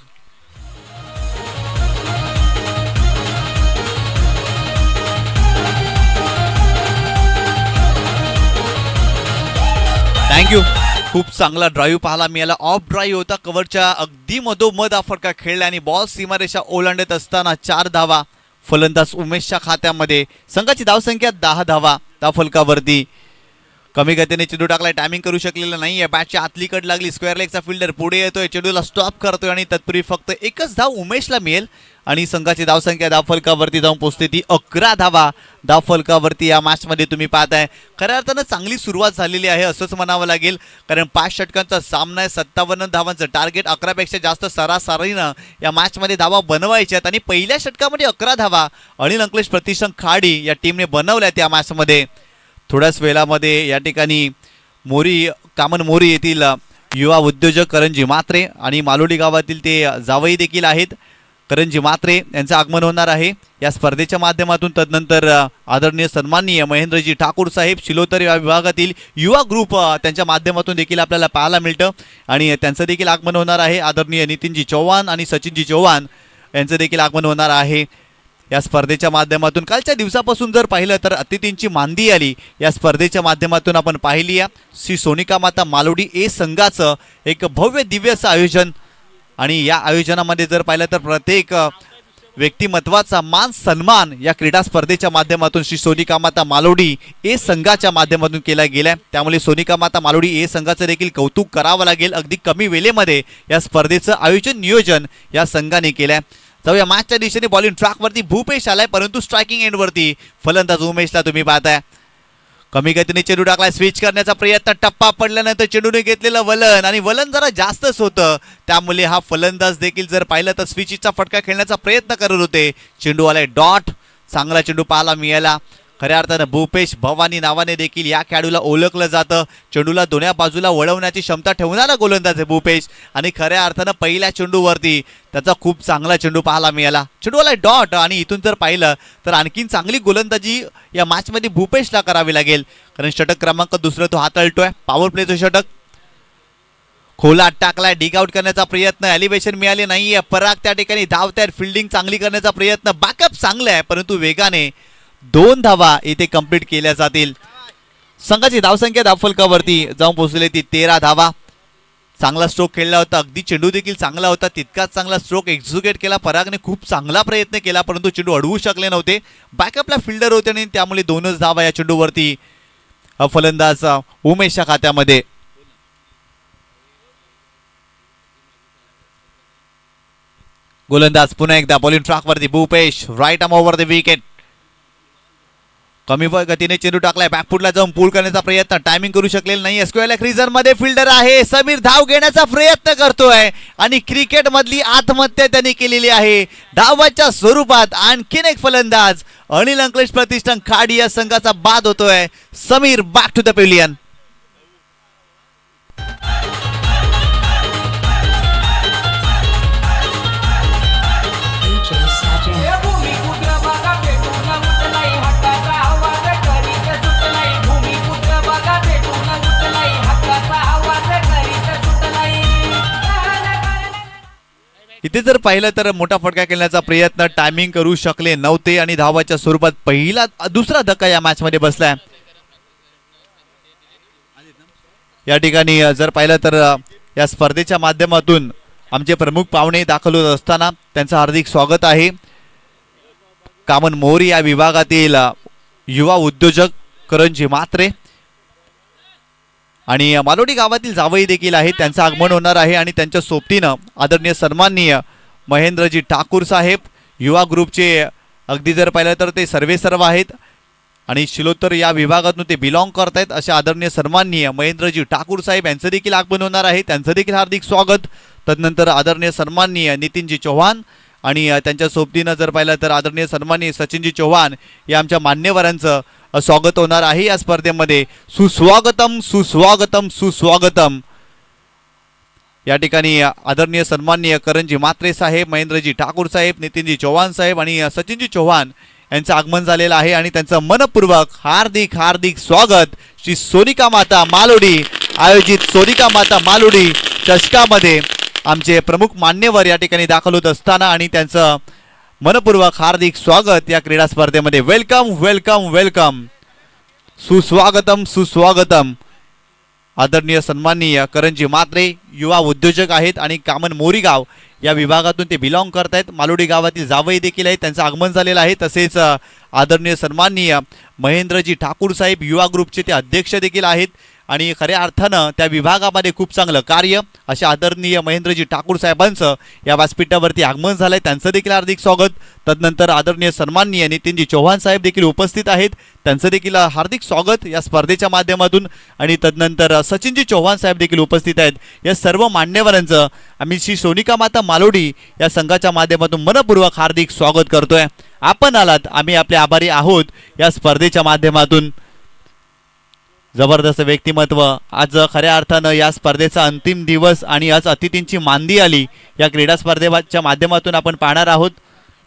थँक्यू. खूप चांगला ड्राईव्ह पाहायला मिळाला. ऑफ ड्राईव्ह होता. कव्हरच्या अगदी मधोमध हा फटका खेळला आणि बॉल सीमारेषा ओलांडत असताना 4 धावा फलंदाज उमेशच्या खात्यामध्ये. संघाची धावसंख्या 10 धावा. धावफलकावरती कमी गतीने चेंडू टाकलाय. टायमिंग करू शकलेलं नाहीये. बॅटच्या आतली कट लागली. स्क्वेअर लेगचा फिल्डर पुढे येतोय. चेंडूला स्टॉप करतोय आणि तत्पूर्वी फक्त एकच धाव उमेशला मिळेल आणि संघाची धावसंख्या धावफलकावरती जाऊन पोहोचते ती 11 धावा. धावफलकावरती या मॅचमध्ये तुम्ही पाहताय खऱ्या अर्थानं चांगली सुरुवात झालेली आहे असंच म्हणावं लागेल, कारण 5 षटकांचा सामना आहे. 57 धावांचं टार्गेट. 11 पेक्षा जास्त सरासरीनं या मॅचमध्ये धावा बनवायच्यात आणि पहिल्या षटकामध्ये 11 धावा अनिल अंकलेश प्रतिष्ठान खाडी या टीमने बनवल्यात या मॅचमध्ये. थोड्याच वेळामध्ये या ठिकाणी कामन मोरी येथील युवा उद्योजक करंजी म्हात्रे आणि मालोडी गावातील ते जावई देखील आहेत करंजी म्हात्रे यांचं आगमन होणार आहे या स्पर्धेच्या माध्यमातून. तदनंतर आदरणीय सन्माननीय महेंद्रजी ठाकूर साहेब शिलोतर या विभागातील युवा ग्रुप त्यांच्या माध्यमातून देखील आपल्याला पाहायला मिळतं आणि त्यांचं देखील आगमन होणार आहे. आदरणीय नितीनजी चव्हाण आणि सचिनजी चव्हाण यांचं देखील आगमन होणार आहे या स्पर्धेच्या माध्यमातून. कालच्या दिवसापासून जर पाहिलं तर अतिथींची मांदी आली या स्पर्धेच्या माध्यमातून आपण पाहिली आहे. श्री सोनिका माता मालोडी ए संघाचं एक भव्य दिव्य असं आयोजन आणि या आयोजनामध्ये जर पाहिलं तर प्रत्येक व्यक्तिमत्वाचा मान सन्मान या क्रीडा स्पर्धेच्या माध्यमातून श्री सोनिका माता मालोडी ए संघाच्या माध्यमातून केला गेलाय. त्यामुळे सोनिका माता मालोडी ए संघाचं देखील कौतुक करावं लागेल. अगदी कमी वेळेमध्ये या स्पर्धेचं आयोजन नियोजन या संघाने केलंय. जाऊया मॅचच्या दिशेने. बॉलिंग ट्रॅकवरती भूपेश आलाय, परंतु स्ट्रायकिंग एंडवरती फलंदाज उमेशला तुम्ही पाहताय. कमी गतीने चेंडू टाकलाय. स्विच करण्याचा प्रयत्न. टप्पा पडल्यानंतर चेंडूने घेतलेलं वलन आणि वलन जरा जास्तच होतं, त्यामुळे हा फलंदाज देखील जर पाहिलं तर स्विचचा फटका खेळण्याचा प्रयत्न करत होते. चेंडू आलाय डॉट. चांगला चेंडू पाहायला मिळाला. खऱ्या अर्थानं भूपेश भवानी नावाने देखील या खेळाडूला ओळखलं जातं. चेंडूला दोन्ही बाजूला वळवण्याची क्षमता ठेवणारा गोलंदाज आहे भूपेश आणि खऱ्या अर्थानं पहिल्या चेंडूवरती त्याचा खूप चांगला चेंडू पाहायला मिळाला. चेंडू आलाय डॉट आणि इथून जर पाहिलं तर आणखीन चांगली गोलंदाजी या मॅचमध्ये भूपेशला करावी लागेल, कारण षटक क्रमांक 2 तो हाताळतोय. पॉवर प्लेचं षटक. खोला टाकलाय. डिग आउट करण्याचा प्रयत्न. एलिव्हेशन मिळाले नाहीये. पराग त्या ठिकाणी धावतायत. फिल्डिंग चांगली करण्याचा प्रयत्न. बॅकअप चांगलं आहे, परंतु वेगाने 2 धावा इथे कंप्लीट केल्या जातील. संघाची धावसंख्या धावफलकावरती जाऊन पोहोचली ती 13 धावा. चांगला स्ट्रोक खेळला होता. अगदी चेंडू देखील चांगला होता. तितकाच चांगला स्ट्रोक एक्झिक्यूट केला. परागने खूप चांगला प्रयत्न केला, परंतु चेंडू अडवू शकले नव्हते. बॅकअपला फिल्डर होते आणि त्यामुळे 2च धावा या चेंडूवरती फलंदाज उमेशच्या खात्यामध्ये. गोलंदाज पुन्हा एकदा बॉलिंग ट्रॅकवरती Bhupesh. Right arm over the wicket. कमी गतीने चेंडू टाकलाय. बॅकफुटला जाऊन पूल करण्याचा प्रयत्न. टायमिंग करू शकलेला नाही. स्क्वेअर लेग रिझन मध्ये फिल्डर आहे. समीर धाव घेण्याचा प्रयत्न करतोय आणि क्रिकेट मधली आत्महत्या त्यांनी केलेली आहे. धावाच्या स्वरूपात आणखीन एक फलंदाज अनिल अंकलेश प्रतिष्ठान खाडी या संघाचा बाद होतोय. Sameer back to the pavilion. भूमिपुत्र बघा पेटून उठलाई हक्काचा आवाज करीत सुटलाई. भूमिपुत्र बघा पेटून उठलाई हक्काचा आवाज करीत सुटलाई. इथे जर पाहिलं तर मोठा फटका खेळण्याचा प्रयत्न टायमिंग करू शकले नव्हते आणि धावाच्या स्वरूपात दुसरा धक्का या मॅच मध्ये बसलाय. या ठिकाणी जर पाहिलं तर या स्पर्धेच्या माध्यमातून आमचे प्रमुख पाहुणे दाखल होत असताना त्यांचं हार्दिक स्वागत आहे. कामन मोरी या विभागातील युवा उद्योजक करंजी म्हात्रे आणि मालोडी गावातील जावई देखील आहेत, त्यांचं आगमन होणार आहे आणि त्यांच्या सोबतीनं आदरणीय सन्माननीय महेंद्रजी ठाकूर साहेब युवा ग्रुपचे अगदी जर पाहिलं तर ते सर्व आहेत आणि शिलोत्तर या विभागातून ते बिलॉंग करतायत असे आदरणीय सन्माननीय महेंद्रजी ठाकूर साहेब यांचं देखील आगमन होणार आहे, त्यांचं देखील हार्दिक स्वागत. तदनंतर आदरणीय सन्माननीय नितीनजी चौहान आणि त्यांच्या सोबतीनं जर पाहिलं तर आदरणीय सन्माननीय सचिनजी चौहान या आमच्या मान्यवरांचं स्वागत होणार आहे या स्पर्धेमध्ये. सुस्वागतम सुस्वागतम सुस्वागतम. या ठिकाणी आदरणीय सन्माननीय करंजी म्हात्रे साहेब, महेंद्रजी ठाकूर साहेब, नितीनजी चौहान साहेब आणि सचिनजी चौहान यांचं आगमन झालेलं आहे आणि त्यांचं मनपूर्वक हार्दिक हार्दिक स्वागत श्री सोनिका माता मालोडी आयोजित सोनिका माता मालोडी चषकामध्ये आमचे प्रमुख मान्यवर या ठिकाणी दाखल होत असताना आणि त्यांचं मनपूर्वक हार्दिक स्वागत या क्रीडा स्पर्धेमध्ये. Welcome welcome welcome. सुस्वागतम सुस्वागतम. आदरणीय सन्माननीय करंजी म्हात्रे युवा उद्योजक आहेत आणि कामन मोरीगाव या विभागातून ते बिलॉंग करतायत. मालोडी गावातील जावई देखील आहेत, त्यांचं आगमन झालेलं आहे. तसेच आदरणीय सन्माननीय महेंद्रजी ठाकूर साहेब युवा ग्रुपचे ते अध्यक्ष देखील आहेत आणि खऱ्या अर्थानं त्या विभागामध्ये खूप चांगलं कार्य असे आदरणीय महेंद्रजी ठाकूर साहेबांचं या व्यासपीठावरती आगमन झालंय, त्यांचं देखील हार्दिक स्वागत. तदनंतर आदरणीय सन्माननीय नितीनजी चौहान साहेब देखील उपस्थित आहेत, त्यांचं देखील हार्दिक स्वागत या स्पर्धेच्या माध्यमातून आणि तदनंतर सचिनजी चौहान साहेब देखील उपस्थित आहेत. या सर्व मान्यवरांचं आम्ही श्री सोनिका माता मालोडी या संघाच्या माध्यमातून मनपूर्वक हार्दिक स्वागत करतोय. आपण आलात, आम्ही आपले आभारी आहोत. या स्पर्धेच्या माध्यमातून जबरदस्त व्यक्तिमत्व आज खऱ्या अर्थानं या स्पर्धेचा अंतिम दिवस आणि आज अतिथींची मांदी आली या क्रीडा स्पर्धेच्या माध्यमातून आपण पाहणार आहोत.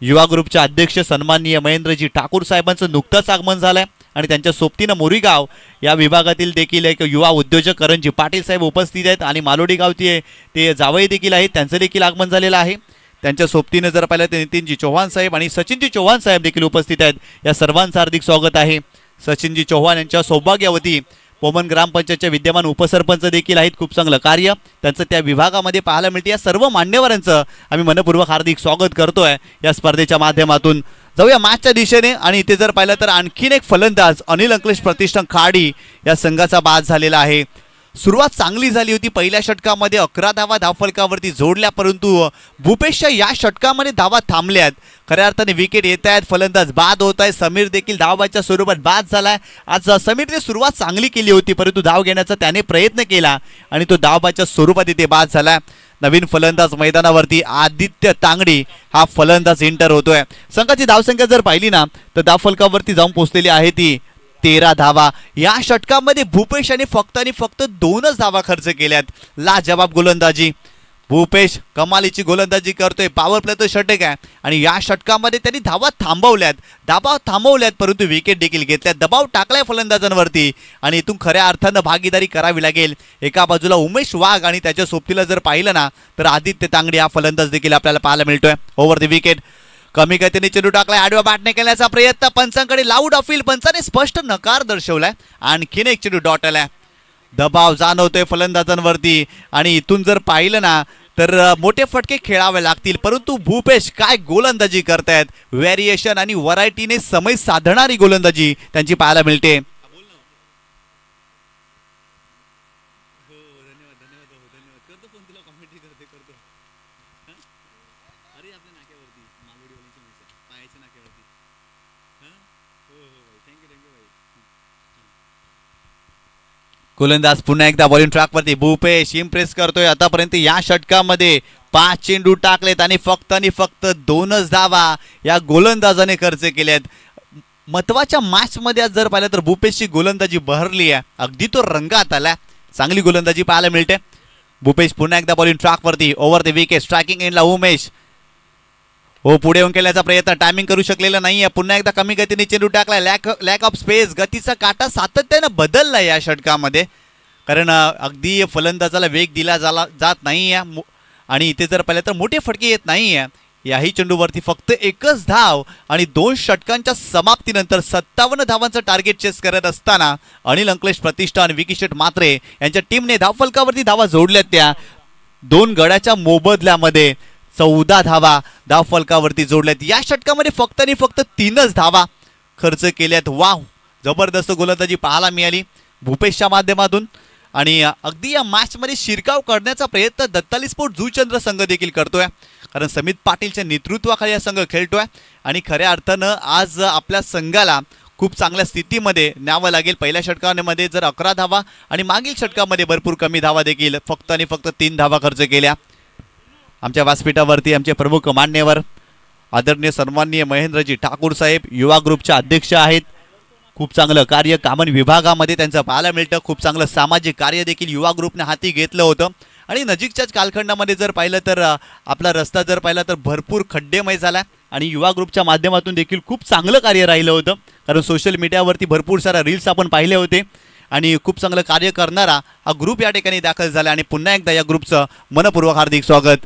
युवा ग्रुपचे अध्यक्ष सन्माननीय महेंद्रजी ठाकूर साहेबांचं नुकतंच आगमन झालंय आणि त्यांच्या सोबतीनं मोरीगाव या विभागातील देखील एक युवा उद्योजक करंजी पाटील साहेब उपस्थित आहेत आणि मालोडी गावचे ते जावई देखील आहेत, त्यांचं देखील आगमन झालेलं आहे. त्यांच्या सोबतीनं जर पाहिलं तर नितीनजी चौहान साहेब आणि सचिनजी चौहान साहेब देखील उपस्थित आहेत. या सर्वांचं हार्दिक स्वागत आहे. सचिनजी चौहान यांच्या सौभाग्यवती पोमन ग्रामपंचायतच्या विद्यमान उपसरपंच देखील आहेत, खूप चांगलं कार्य त्यांचं त्या विभागामध्ये पाहायला मिळते. या सर्व मान्यवरांचं आम्ही मनपूर्वक हार्दिक स्वागत करतोय या स्पर्धेच्या माध्यमातून. जाऊया मॅचच्या दिशेने आणि इथे जर पाहिलं तर आणखीन एक फलंदाज अनिल अंकलेश प्रतिष्ठान खाडी या संघाचा बाद झालेला आहे. सुरुवात चांगली झाली होती, पहिल्या षटकामध्ये 11 धावा धावफलकावरती जोडल्या, परंतु भूपेशच्या या षटकामध्ये धावा थांबल्यात. खऱ्या अर्थाने विकेट येत आहेत, फलंदाज बाद होत आहे. समीर देखील धावाच्या स्वरूपात बाद झालाय. आज समीरने सुरुवात चांगली केली होती, परंतु धाव घेण्याचा त्याने प्रयत्न केला आणि तो धावाच्या स्वरूपात इथे बाद झालाय. नवीन फलंदाज मैदानावरती आदित्य तांगडी हा फलंदाज एंटर होतोय. संघाची धावसंख्या जर पाहिली ना तर धावफलकावरती जाऊन पोहोचलेली आहे ती 13 धावा. या षटकामध्ये भूपेश याने फक्त आणि फक्त 2च धावा खर्च केल्यात. लाजवाब गोलंदाजी, भूपेश कमालीची गोलंदाजी करतोय. पॉवर प्लेचं षटक आहे आणि या षटकामध्ये त्यांनी धावा थांबवल्यात परंतु विकेट देखील घेतल्यात. दबाव टाकलाय फलंदाजांवरती आणि इथून खऱ्या अर्थानं भागीदारी करावी लागेल. एका बाजूला उमेश वाघ आणि त्याच्या सोबतीला जर पाहिलं ना तर आदित्य तांगडी हा फलंदाज देखील आपल्याला पाहायला मिळतोय. ओव्हर द विकेट कमी गतीने चेंडू टाकलाय, आडव्या बॅटने केल्याचा प्रयत्न, पंचांकडे लाऊड अपील, पंचाने स्पष्ट नकार दर्शवलाय. आणखीन एक चेंडू डॉट आलाय. दबाव जाणवतोय फलंदाजांवरती आणि इथून जर पाहिलं ना तर मोठे फटके खेळावे लागतील, परंतु भूपेश काय गोलंदाजी करतायत. व्हेरिएशन आणि व्हरायटीने समय साधणारी गोलंदाजी त्यांची पाहायला मिळते. गोलंदाज पुन्हा एकदा बॉलिंग ट्रॅकवरती. भूपेश इम्प्रेस करतोय. आतापर्यंत या षटकामध्ये 5 चेंडू टाकलेत आणि फक्त 2च धावा या गोलंदाजाने खर्च केल्यात. महत्वाच्या मॅचमध्ये आज जर पाहिलं तर भूपेशची गोलंदाजी बहरली आहे, अगदी तो रंगात आला. चांगली गोलंदाजी पाहायला मिळते. भूपेश पुन्हा एकदा बॉलिंग ट्रॅकवरती. ओव्हर द विकेट स्ट्रायकिंग एंडला उमेश पुढे येऊन केल्याचा प्रयत्न, टायमिंग करू शकलेला नाहीये. पुन्हा एकदा कमी गतीने चेंडू टाकलाय. लॅक ऑफ स्पेस, गतीचा काटा सातत्यानं बदलला या षटकामध्ये, कारण अगदी फलंदाजाला वेग दिला जात नाहीये आणि इथे जर पाहिलं तर मोठे फटके येत नाहीये. याही चेंडूवरती फक्त एकच धाव आणि 2 षटकांच्या समाप्तीनंतर 57 धावांचं टार्गेट चेस करत असताना अनिल अंकलेश प्रतिष्ठान विकी शेट म्हात्रे यांच्या टीमने धावफलकावरती धावा जोडल्यात. त्या 2 गड्याच्या मोबदल्यामध्ये 14 धावा धावफलकावरती जोडल्यात. या षटकामध्ये फक्त आणि फक्त 3च धावा खर्च केल्यात. वाव, जबरदस्त गोलंदाजी पाहायला मिळाली भूपेशच्या माध्यमातून. आणि अगदी या मॅचमध्ये शिरकाव करण्याचा प्रयत्न दत्ताली स्पोर्ट जुचंद्र संघ देखील करतोय, कारण समित पाटीलच्या नेतृत्वाखाली हा संघ खेळतोय. आणि खऱ्या अर्थानं आज आपल्या संघाला खूप चांगल्या स्थितीमध्ये न्यावं लागेल. पहिल्या षटकामध्ये जर 11 धावा आणि मागील षटकामध्ये भरपूर कमी धावा देखील फक्त आणि फक्त 3 धावा खर्च केल्या. आमच्या व्यासपीठावरती आमचे प्रमुख मान्यवर आदरणीय सन्माननीय महेंद्रजी ठाकूर साहेब युवा ग्रुपचे अध्यक्ष आहेत. खूप चांगलं कार्य कामन विभागामध्ये त्यांचं पाहायला मिळतं. खूप चांगलं सामाजिक कार्य देखील युवा ग्रुपने हाती घेतलं होतं. आणि नजीकच्याच कालखंडामध्ये जर पाहिलं तर आपला रस्ता जर पाहिला तर भरपूर खड्डेमय झाला आणि युवा ग्रुपच्या माध्यमातून देखील खूप चांगलं कार्य राहिलं होतं, कारण सोशल मीडियावरती भरपूर सारा रील्स आपण पाहिले होते. आणि खूप चांगलं कार्य करणारा हा ग्रुप या ठिकाणी दाखल झाला. आणि पुन्हा एकदा या ग्रुपचं मनपूर्वक हार्दिक स्वागत.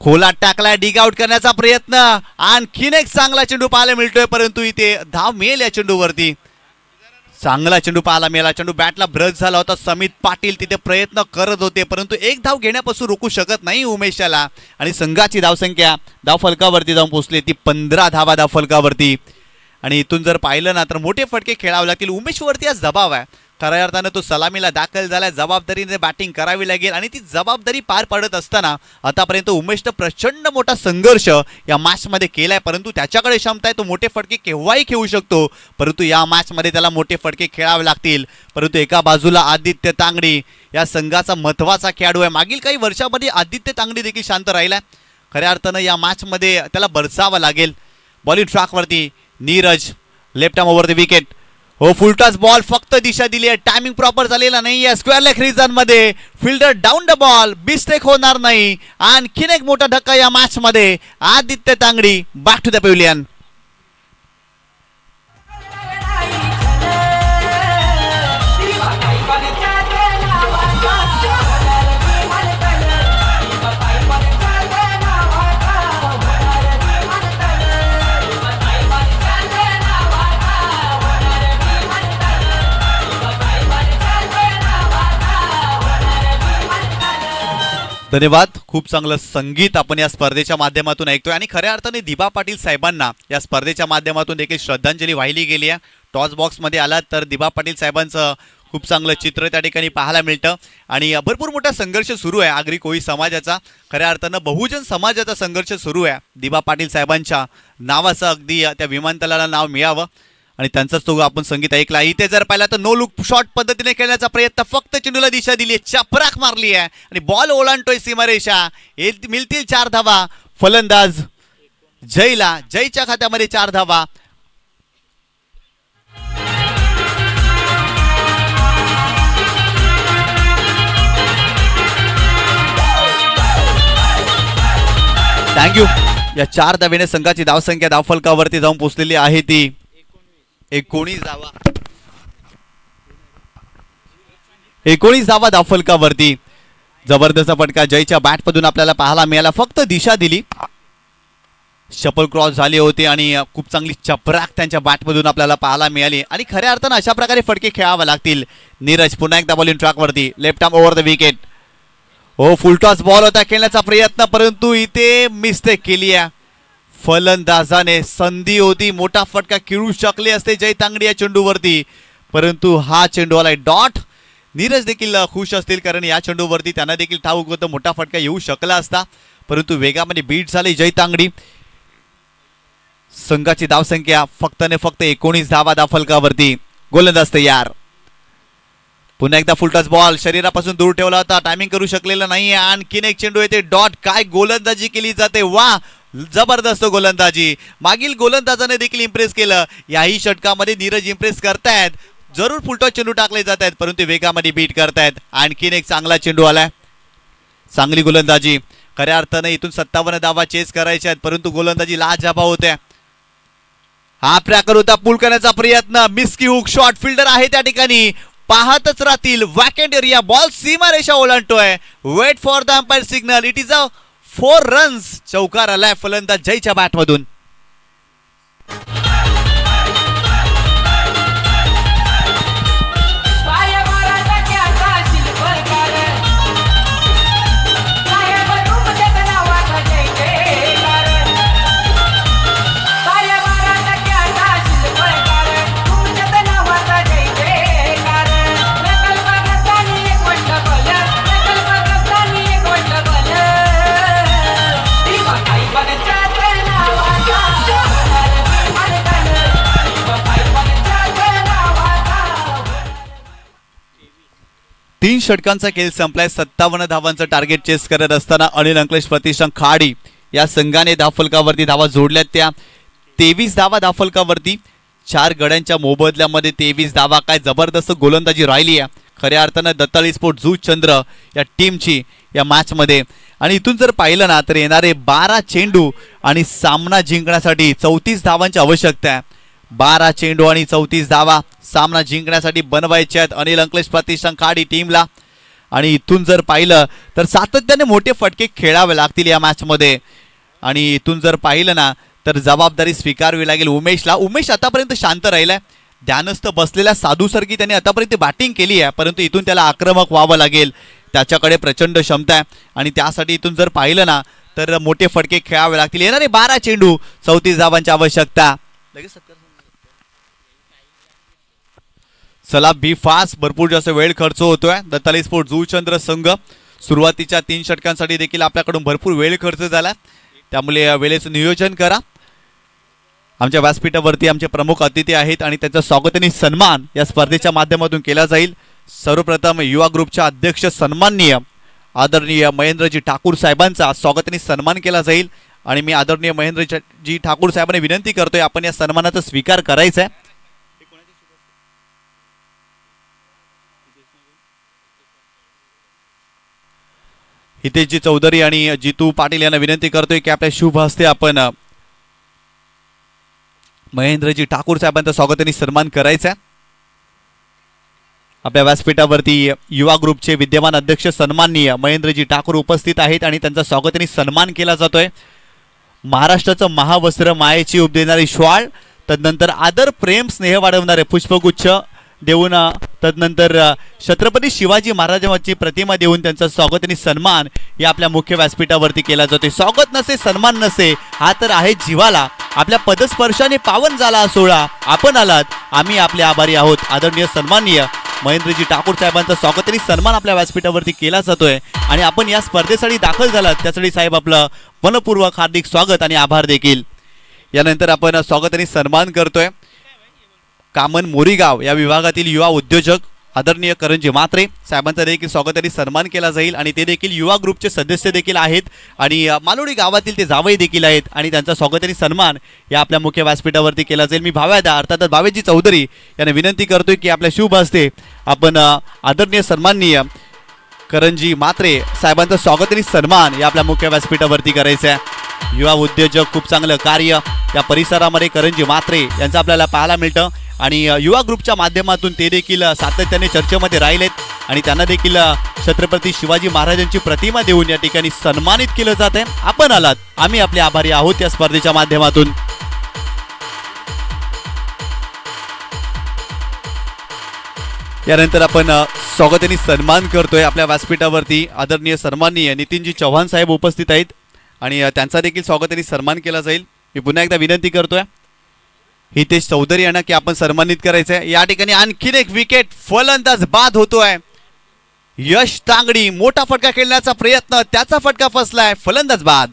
खोलात टाकलाय, डिग आउट करण्याचा प्रयत्न, आणखीन एक चांगला चेंडू पाहायला मिळतोय, परंतु इथे धाव मिळेल या चेंडूवरती. चांगला चेंडू पाहायला मिळाला. चेंडू बॅटला ब्रश झाला होता. समित पाटील तिथे प्रयत्न करत होते, परंतु एक धाव घेण्यापासून रोखू शकत नाही उमेशाला. आणि संघाची धावसंख्या धावफलकावरती जाऊन पोहोचली ती 15 धावा धावफलकावरती. आणि इथून जर पाहिलं ना तर मोठे फटके खेळावे लागतील. उमेशवरती आज दबाव आहे. खऱ्या अर्थानं तो सलामीला दाखल झालाय. जबाबदारीने बॅटिंग करावी लागेल आणि ती जबाबदारी पार पाडत असताना आतापर्यंत उमेशनं प्रचंड मोठा संघर्ष या मॅचमध्ये केलाय, परंतु त्याच्याकडे क्षमता आहे. तो मोठे फटके केव्हाही खेळू शकतो, परंतु या मॅचमध्ये त्याला मोठे फटके खेळावे लागतील. परंतु एका बाजूला आदित्य तांगडी या संघाचा महत्त्वाचा खेळाडू आहे. मागील काही वर्षामध्ये आदित्य तांगडी देखील शांत राहिलाय. खऱ्या अर्थानं या मॅचमध्ये त्याला बरसावं लागेल. बॉलिंग ट्रॅकवरती Neeraj, left arm over the wicket. हो, फुलटॉस बॉल, फक्त दिशा दिली आहे. टायमिंग प्रॉपर झालेला नाही आहे. स्क्वेअर लेग रिजन मध्ये fielder down the ball, mistake होणार नाही. आणखीन एक मोठा धक्का या मॅच मध्ये. Aditya Tangdi back to the pavilion. धन्यवाद. खूप चांगलं संगीत आपण या स्पर्धेच्या माध्यमातून ऐकतोय. आणि खऱ्या अर्थाने दिबा पाटील साहेबांना या स्पर्धेच्या माध्यमातून देखील श्रद्धांजली वाहिली गेली आहे. टॉस बॉक्समध्ये आलात तर दिबा पाटील साहेबांचं खूप चांगलं चित्र त्या ठिकाणी पाहायला मिळतं. आणि भरपूर मोठा संघर्ष सुरू आहे आगरी कोळी समाजाचा. खऱ्या अर्थानं बहुजन समाजाचा संघर्ष सुरू आहे. दिबा पाटील साहेबांच्या नावाचं अगदी त्या विमानतळाला नाव मिळावं आणि त्यांचाच तो आपण संगीत ऐकला. इथे जर पाहिला तर नो लुक शॉट पद्धतीने खेळण्याचा प्रयत्न, फक्त चेंडूला दिशा दिली, चपराक मारली आहे आणि बॉल ओलांडतोय सीमारेषा. मिळतील 4 धावा. फलंदाज जयला, जयच्या खात्यामध्ये 4 धावा. थँक्यू. या 4 धावेने संघाची धावसंख्या धावफलकावरती जाऊन पोहोचलेली आहे ती 19 धावा. 19 धावा धावफलकावरती. जबरदस्त फटका जयच्या बॅटमधून आपल्याला पाहायला मिळाला. फक्त दिशा दिली, शपल क्रॉस झाली होती आणि खूप चांगली चपराक त्यांच्या बॅटमधून आपल्याला पाहायला मिळाली. आणि खऱ्या अर्थानं अशा प्रकारे फटके खेळावे लागतील. नीरज पुन्हा एकदा बॉलिंग ट्रॅकवरती, left arm over the wicket. हो, फुलटॉस बॉल होता खेळण्याचा प्रयत्न, परंतु इथे मिस्टेक केली आहे फलंदाजाने. संधी होती, मोठा फटका खेळू शकले असते जय तांगडी या चेंडूवरती, परंतु हा चेंडू आलाय डॉट. नीरज देखील खुश असतील, कारण या चेंडूवरती त्यांना देखील ठाऊक होतं मोठा फटका येऊ शकला असता, परंतु वेगामध्ये बीट झाली जय तांगडी. संघाची धावसंख्या फक्त ने फक्त 19 धावा धावफलकावरती. गोलंदाज तयार. पुन्हा एकदा फुलटॉस बॉल शरीरापासून दूर ठेवला होता, टायमिंग करू शकलेला नाहीये. आणखीन एक चेंडू येते डॉट. काय गोलंदाजी केली जाते, वा, जबरदस्त गोलंदाजी. मागील गोलंदाजाने देखील इम्प्रेस केलं. याही षटकामध्ये नीरज इम्प्रेस करतायत. जरूर फुलटॉस चेंडू टाकले जात आहेत, परंतु वेगामध्ये बीट करतायत. आणखीन एक चांगला चेंडू आलाय. चांगली गोलंदाजी. खऱ्या अर्थानं इथून 57 धावा चेस करायच्या आहेत, परंतु गोलंदाजी लाजवाब होत्या. हा प्रकार होता, पूल करण्याचा प्रयत्न, मिस्की हुक शॉट, फिल्डर आहे त्या ठिकाणी. पाहतच राहतील. वॅकेंट एरिया बॉल सीमारेषा ओलांडतोय. Wait for the umpire signal. It is a 4 runs. चौकार आलाय फलंदाज जयच्या बॅटमधून. साहेब टक्क्याचा शिल्पकार साहेब तुमच्याच नावाचा जय जयकार साहेब टक्क्याचा शिल्पकार तुमच्याच नावाचा जय जयकार प्रकल्पग्रस्तांनी एक वंडबल प्रकल्पग्रस्तांनी एक वंडबल साहेबांच्याच नावाचा तीन षटकांचा खेळ संपलाय. 57 धावांचं टार्गेट चेस करत असताना अनिल अंकलेश प्रतिष्ठान खाडी या संघाने धावफलकावरती धावा जोडल्यात. त्या 23 धावा धावफलकावरती. 4 गड्यांच्या मोबदल्यामध्ये 23 धावा. काय जबरदस्त गोलंदाजी राहिली आहे खऱ्या अर्थानं दत्ताली स्पोर्ट झू चंद्र या टीमची या मॅचमध्ये. आणि इथून जर पाहिलं ना तर येणारे 12 चेंडू आणि सामना जिंकण्यासाठी 34 धावांची आवश्यकता आहे. 12 चेंडू आणि 34 धावा सामना जिंकण्यासाठी बनवायचे आहेत अनिल अंकलेश प्रतिष्ठान खाडी टीमला. आणि इथून जर पाहिलं तर सातत्याने मोठे फटके खेळावे लागतील या मॅचमध्ये. आणि इथून जर पाहिलं ना तर जबाबदारी स्वीकारवी लागेल उमेशला. उमेश आतापर्यंत शांत राहिलाय. ध्यानस्थ बसलेल्या साधूसारखी त्याने आतापर्यंत बॅटिंग केली आहे, परंतु इथून त्याला आक्रमक व्हावं लागेल. त्याच्याकडे प्रचंड क्षमता आहे आणि त्यासाठी इथून जर पाहिलं ना तर मोठे फटके खेळावे लागतील. येणारे 12 चेंडू 34 धावांची आवश्यकता. चला बी फास्ट. भरपूर जास्त वेळ खर्च होतोय. दत्ताली स्पोर्ट झू चंद्र संघ सुरुवातीच्या 3 षटकांसाठी देखील आपल्याकडून भरपूर वेळ खर्च झाला, त्यामुळे वेळेचं नियोजन करा. आमच्या व्यासपीठावरती आमचे प्रमुख अतिथी आहेत आणि त्यांचा स्वागत आणि सन्मान या स्पर्धेच्या माध्यमातून केला जाईल. सर्वप्रथम युवा ग्रुपच्या अध्यक्ष सन्माननीय आदरणीय महेंद्रजी ठाकूर साहेबांचा स्वागत आणि सन्मान केला जाईल. आणि मी आदरणीय महेंद्रजी ठाकूर साहेबांना विनंती करतोय आपण या सन्मानाचा स्वीकार करायचा आहे. हितेशजी चौधरी आणि जितू पाटील यांना विनंती करतोय की आपल्या शुभ हस्ते आपण महेंद्रजी ठाकूर साहेबांचा स्वागत आणि सन्मान करायचा आहे. आपल्या व्यासपीठावरती युवा ग्रुपचे विद्यमान अध्यक्ष सन्माननीय महेंद्रजी ठाकूर उपस्थित आहेत आणि त्यांचा स्वागत आणि सन्मान केला जातोय. महाराष्ट्राचं महावस्त्र मायेची उब देणारी श्वाळ, तदनंतर आदर प्रेम स्नेह वाढवणारे पुष्पगुच्छ देऊन तदनंतर छत्रपती शिवाजी महाराजांची प्रतिमा देऊन त्यांचा स्वागत आणि सन्मान या आपल्या मुख्य व्यासपीठावरती केला जातोय. स्वागत नसे सन्मान नसे हा तर आहे जीवाला. आपल्या पदस्पर्शाने पावन झाला हा सोहळा. आपण आलात आम्ही आपले आभारी आहोत. आदरणीय सन्माननीय महेंद्रजी ठाकूर साहेबांचा स्वागत आणि सन्मान आपल्या व्यासपीठावरती केला जातोय. आणि आपण या स्पर्धेसाठी दाखल झालात त्यासाठी साहेब आपलं मनपूर्वक हार्दिक स्वागत आणि आभार देखील. यानंतर आपण स्वागत आणि सन्मान करतोय कामन मोरीगाव या विभागातील युवा उद्योजक आदरणीय करंजी म्हात्रे साहेबांचा देखील स्वागत आणि सन्मान केला जाईल. आणि ते देखील युवा ग्रुपचे सदस्य देखील आहेत आणि मालोडी गावातील ते जावई देखील आहेत आणि त्यांचा स्वागत आणि सन्मान या आपल्या मुख्य व्यासपीठावरती केला जाईल. मी भाव्यादा अर्थातच भावेजी चौधरी यांना विनंती करतोय की आपल्या शुभ हस्ते आपण आदरणीय सन्माननीय करंजी म्हात्रे साहेबांचं स्वागत आणि सन्मान या आपल्या मुख्य व्यासपीठावरती करायचं आहे. युवा उद्योजक खूप चांगलं कार्य या परिसरामध्ये करंजी म्हात्रे यांचं आपल्याला पाहायला मिळतं आणि युवा ग्रुपच्या माध्यमातून ते देखील सातत्याने चर्चेमध्ये राहिलेत आणि त्यांना देखील छत्रपती शिवाजी महाराजांची प्रतिमा देऊन या ठिकाणी सन्मानित केलं जात आहे. आपण आलात आम्ही आपले आभारी आहोत या स्पर्धेच्या माध्यमातून. यानंतर आपण स्वागत आणि सन्मान करतोय आपल्या व्यासपीठावरती आदरणीय सन्माननीय नितीनजी चव्हाण साहेब उपस्थित आहेत आणि त्यांचा देखील स्वागत आणि सन्मान केला जाईल. मी पुन्हा एकदा विनंती करतोय हितेश चौधरी यांना की आपण सन्मानित करायचं आहे. या ठिकाणी आणखीन एक विकेट फलंदाज बाद होतोय. यश तांगडी मोठा फटका खेळण्याचा प्रयत्न, त्याचा फटका फसलाय, फलंदाज बाद.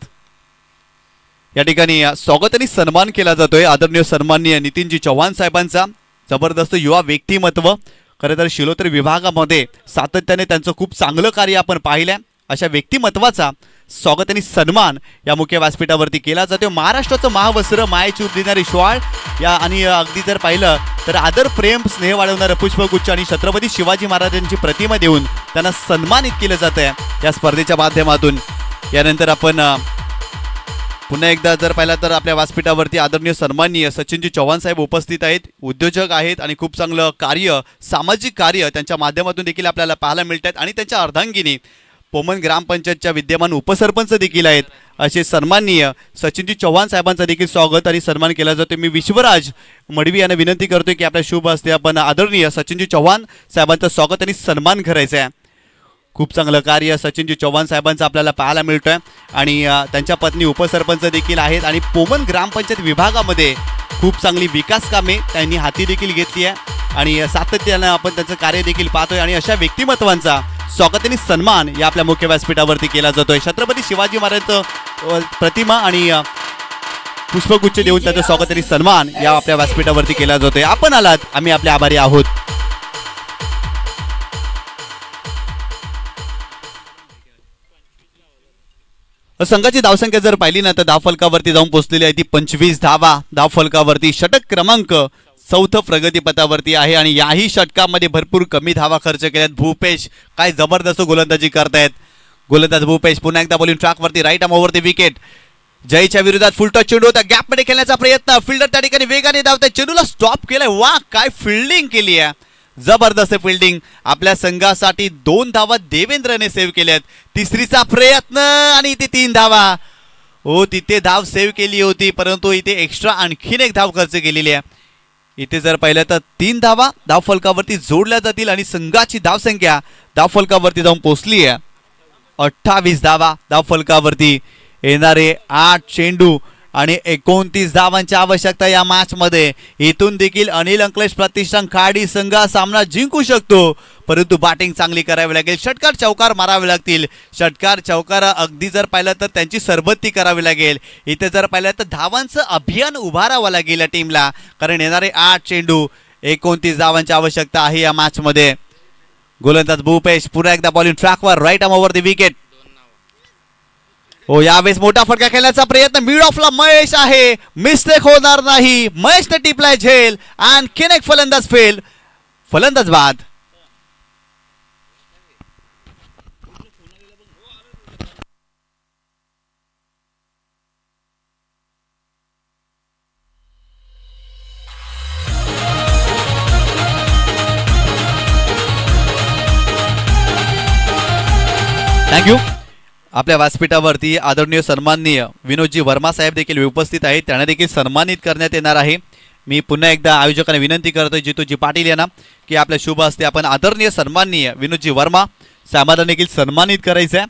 या ठिकाणी स्वागत आणि सन्मान केला जातोय आदरणीय सन्माननीय नितीनजी चव्हाण साहेबांचा. जबरदस्त युवा व्यक्तिमत्व. खरं तर शिलोत्र विभागामध्ये सातत्याने त्यांचं खूप चांगलं कार्य आपण पाहिलंय. अशा व्यक्तिमत्वाचा स्वागत आणि सन्मान या मुख्य व्यासपीठावरती केला जातो. महाराष्ट्राचं महावस्त्र मायेची उब देणारी श्वाळ या आणि अगदी जर पाहिलं तर आदर प्रेम स्नेह वाढवणारं पुष्पगुच्छ आणि छत्रपती शिवाजी महाराजांची प्रतिमा देऊन त्यांना सन्मानित केलं जात आहे या स्पर्धेच्या माध्यमातून. यानंतर आपण पुन्हा एकदा जर पाहिलं तर आपल्या व्यासपीठावरती आदरणीय सन्माननीय सचिनजी चव्हाण साहेब उपस्थित आहेत. उद्योजक आहेत आणि खूप चांगलं कार्य, सामाजिक कार्य त्यांच्या माध्यमातून देखील आपल्याला पाहायला मिळत आहेत. आणि त्यांच्या अर्धांगिनी पोमन ग्रामपंचायतच्या विद्यमान उपसरपंच देखील आहेत. असे सन्माननीय सचिनजी चव्हाण साहेबांचं देखील स्वागत आणि सन्मान केला जातो. मी विश्वराज मडवी यांना विनंती करतोय की आपल्या शुभ हस्ते आपण आदरणीय सचिनजी चव्हाण साहेबांचं स्वागत आणि सन्मान करायचं आहे. खूप चांगलं कार्य सचिनजी चव्हाण साहेबांचं आपल्याला पाहायला मिळतोय. आणि त्यांच्या पत्नी उपसरपंच देखील आहेत. आणि पोमन ग्रामपंचायत विभागामध्ये खूप चांगली विकास कामे त्यांनी हाती देखील घेतली आहे. आणि सातत्यानं आपण त्यांचं कार्य देखील पाहतोय. आणि अशा व्यक्तिमत्वांचा स्वागत आणि सन्मान या आपल्या मुख्य व्यासपीठावरती केला जातोय. छत्रपती शिवाजी महाराजांचं प्रतिमा आणि पुष्पगुच्छ देऊन त्याचं स्वागत आणि सन्मान या आपल्या व्यासपीठावरती केला जातोय. आपण आलात, आम्ही आपले आभारी आहोत. संघाची धावसंख्या जर पाहिली ना तर धावफलकावरती जाऊन पोहोचलेली आहे ती 25 धावा. धावफलकावरती षटक क्रमांक 4 प्रगतीपथावरती आहे. आणि याही षटकामध्ये भरपूर कमी धावा खर्च केल्यात. भूपेश काय जबरदस्त गोलंदाजी करतायत. गोलंदाज भूपेश पुन्हा एकदा बॉलिंग ट्रॅकवरती, right arm over the wicket. जयच्या विरोधात फुल टच चेंडू होता, गॅपमध्ये खेळण्याचा प्रयत्न, फिल्डर त्या ठिकाणी वेगाने धावताय, चेंडूला स्टॉप केलाय. वा काय फिल्डिंग केली आहे, जबरदस्त फिल्डिंग. आपल्या संघासाठी 2 धावा देवेंद्रने सेव्ह केल्यात. तिसरीचा प्रयत्न आणि इथे 3 धावा. हो तिथे धाव सेव्ह केली होती परंतु इथे एक्स्ट्रा आणखीन एक धाव खर्च केलेली आहे. इथे जर पाहिलं तर 3 धावा धावफलकावरती जोडल्या जातील आणि संघाची धावसंख्या धावफलकावरती जाऊन पोहोचली आहे 28 धावा. धावफलकावरती येणारे 8 चेंडू आणि 29 धावांची आवश्यकता या मॅच मध्ये. इथून देखील अनिल अंकलेश प्रतिष्ठान खाडी संघ सामना जिंकू शकतो परंतु बॅटिंग चांगली करावी लागेल. षटकार चौकार मारावे लागतील. षटकार चौकार अगदी जर पाहिलं तर त्यांची सरबत्ती करावी लागेल. इथे जर पाहिलं तर धावांचं अभियान उभारावं लागेल या टीमला कारण येणारे 8 चेंडू 29 धावांची आवश्यकता आहे या मॅच मध्ये. गोलंदाज भूपेश पुन्हा एकदा बॉलिंग ट्रॅकवर, right arm over the wicket. हो यावेळेस मोठा फटका खेळण्याचा प्रयत्न, मिड ऑफला महेश आहे, मिस्टेक होणार नाही. महेशने टिपलाय झेल. आणखीन एक फलंदाज फेल, फलंदाज बाद. थँक्यू. आपल्या व्यासपीठावरती आदरणीय सन्माननीय विनोदजी वर्मा साहेब देखील उपस्थित आहेत. त्यांना देखील सन्मानित करण्यात येणार आहे. मी पुन्हा एकदा आयोजकांना विनंती करतोय जितूजी पाटील यांना की आपल्या शुभ हस्ते आपण आदरणीय सन्माननीय विनोदजी वर्मा साहेबांना देखील सन्मानित करायचं आहे.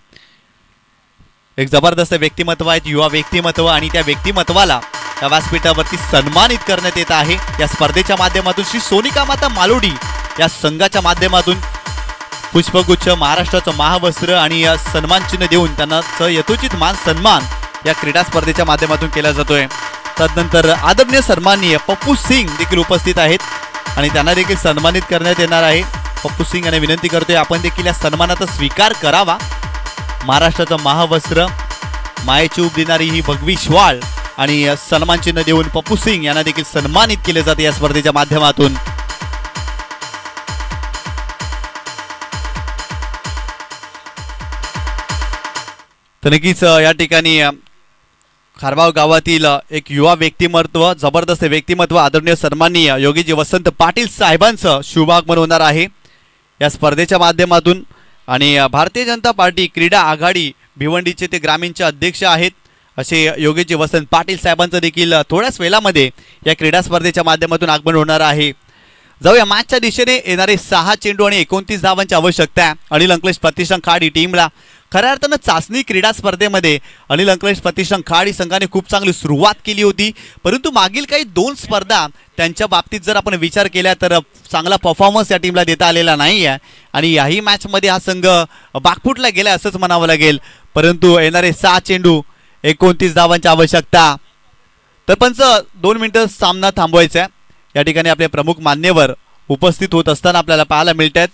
एक जबरदस्त व्यक्तिमत्व आहेत, युवा व्यक्तिमत्व, आणि त्या व्यक्तिमत्वाला त्या व्यासपीठावरती सन्मानित करण्यात येत आहे. या स्पर्धेच्या माध्यमातून श्री सोनिका माता मालोडी या संघाच्या माध्यमातून पुष्पगुच्छ, महाराष्ट्राचं महावस्त्र आणि सन्मान चिन्ह देऊन त्यांना यथोचित मान सन्मान या क्रीडा स्पर्धेच्या माध्यमातून केला जातोय. तदनंतर आदरणीय सन्माननीय पप्पू सिंग देखील उपस्थित आहेत आणि त्यांना देखील सन्मानित करण्यात येणार आहे. पप्पू सिंग यांना विनंती करतोय आपण देखील या सन्मानाचा स्वीकार करावा. महाराष्ट्राचं महावस्त्र, मायेची उब देणारी ही भगवी श्वाळ आणि सन्मान चिन्ह देऊन पप्पू सिंग यांना देखील सन्मानित केले जाते या स्पर्धेच्या माध्यमातून. तर नक्कीच या ठिकाणी खारबाव गावातील एक युवा व्यक्तिमत्व, जबरदस्त व्यक्तिमत्व आदरणीय सन्माननीय योगीजी वसंत पाटील साहेबांचं शुभागमन होणार आहे या स्पर्धेच्या माध्यमातून. आणि भारतीय जनता पार्टी क्रीडा आघाडी भिवंडीचे ते ग्रामीणचे अध्यक्ष आहेत असे योगीजी वसंत पाटील साहेबांचं देखील थोड्याच वेळामध्ये या क्रीडा स्पर्धेच्या माध्यमातून आगमन होणार आहे. जाऊया मॅचच्या दिशेने. येणारे 6 चेंडू आणि 29 धावांची आवश्यकता आहे अनिल अंकलेश प्रतिष्ठान खाडी टीमला. खऱ्या अर्थानं चाचणी क्रीडा स्पर्धेमध्ये अनिल अंकलेश प्रतिष्ठान खाडी संघाने खूप चांगली सुरुवात केली होती परंतु मागील काही 2 स्पर्धा त्यांच्या बाबतीत जर आपण विचार केला तर चांगला परफॉर्मन्स या टीमला देता आलेला नाही आहे आणि याही मॅचमध्ये हा संघ बागफुटला गेला असंच म्हणावं लागेल. परंतु येणारे 6 चेंडू 29 धावांची आवश्यकता. तर पंच 2 मिनिटं सामना थांबवायचा आहे. या ठिकाणी आपले प्रमुख मान्यवर उपस्थित होत असताना आपल्याला पाहायला मिळत आहेत.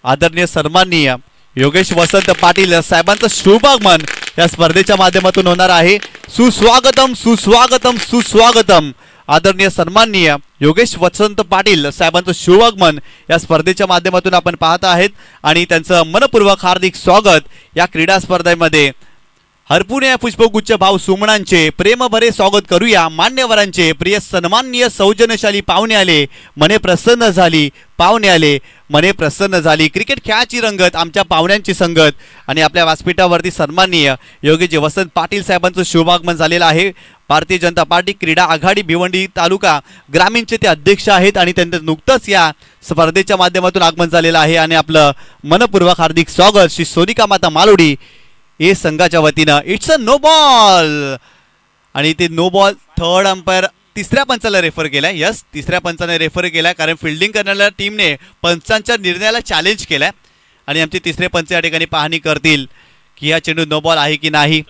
आदरणीय सन्माननीय योगेश वसंत पाटील साहेबांचं शुभागमन या स्पर्धेच्या माध्यमातून होणार आहे. सुस्वागतम सुस्वागतम सुस्वागतम. आदरणीय सन्माननीय योगेश वसंत पाटील साहेबांचं शुभागमन या स्पर्धेच्या माध्यमातून आपण पाहत आहेत आणि त्यांचं मनपूर्वक हार्दिक स्वागत या क्रीडा स्पर्धेमध्ये. हरपून या पुष्पगुच्छ भाव सुमणांचे प्रेमभरे स्वागत करूया. मान्यवरांचे प्रिय सन्माननीय सौजन्यशाली पाहुणे आले, मने प्रसन्न झाली. पाहुणे आले, मने प्रसन्न झाली. क्रिकेट खेळाची रंगत, आमच्या पाहुण्यांची संगत आणि आपल्या व्यासपीठावरती सन्माननीय योगीजी वसंत पाटील साहेबांचं शुभागमन झालेलं आहे. भारतीय जनता पार्टी क्रीडा आघाडी भिवंडी तालुका ग्रामीणचे ते अध्यक्ष आहेत आणि त्यांचं नुकतंच या स्पर्धेच्या माध्यमातून आगमन झालेलं आहे आणि आपलं मनपूर्वक हार्दिक स्वागत श्री सोनिका माता मालोडी ए संघाच्या वतीनं. इट्स अ नो बॉल आणि ते नो बॉल थर्ड अंपायर तिसऱ्या पंचाला रेफर केलाय. यस, तिसऱ्या पंचाने रेफर केलाय कारण फिल्डिंग करणाऱ्या टीमने पंचांच्या निर्णयाला चॅलेंज केलाय आणि आमचे तिसरे पंच या ठिकाणी पाहणी करतील की हा चेंडू नो बॉल आहे की नाही.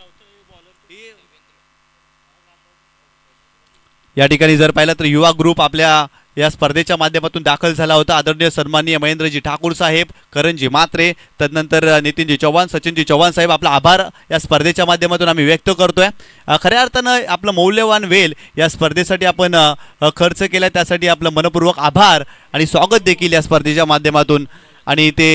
या ठिकाणी जर पाहिलं तर युवा ग्रुप आपल्या या स्पर्धेच्या माध्यमातून दाखल झाला होता. आदरणीय सन्माननीय महेंद्रजी ठाकूर साहेब, करणजी म्हात्रे, तदनंतर नितीनजी चव्हाण, सचिनजी चव्हाण साहेब, आपला आभार या स्पर्धेच्या माध्यमातून आम्ही व्यक्त करतोय. खऱ्या अर्थानं आपलं मौल्यवान वेळ या स्पर्धेसाठी आपण खर्च केला, त्यासाठी आपलं मनपूर्वक आभार आणि स्वागत देखील या स्पर्धेच्या माध्यमातून. आणि ते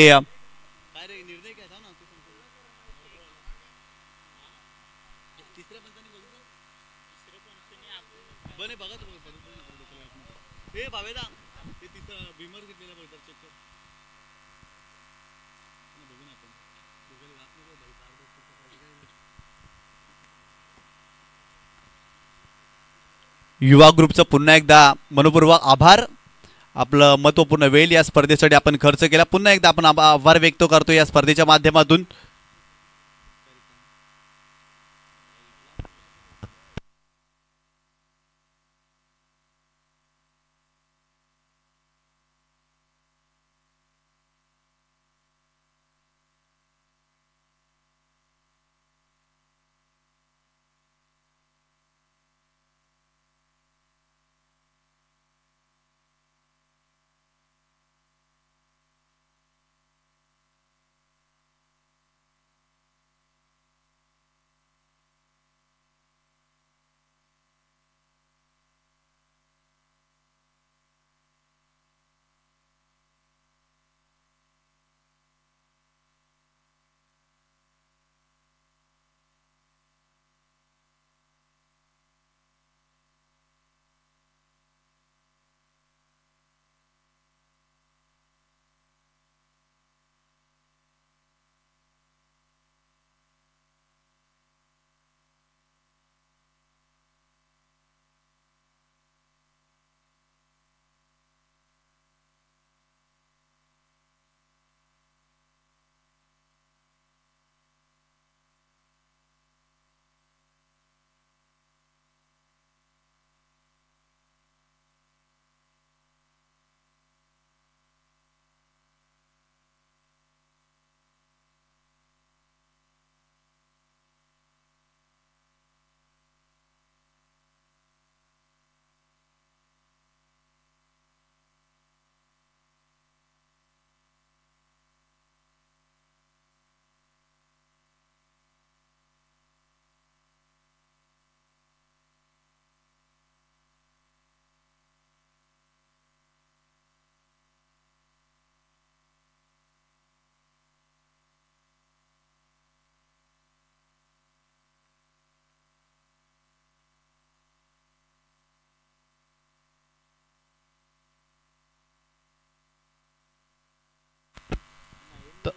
युवा ग्रुपचं पुन्हा एकदा मनपूर्वक आभार. आपलं महत्त्वपूर्ण वेळ या स्पर्धेसाठी आपण खर्च केला. पुन्हा एकदा आपण आभार व्यक्त करतो या स्पर्धेच्या माध्यमातून.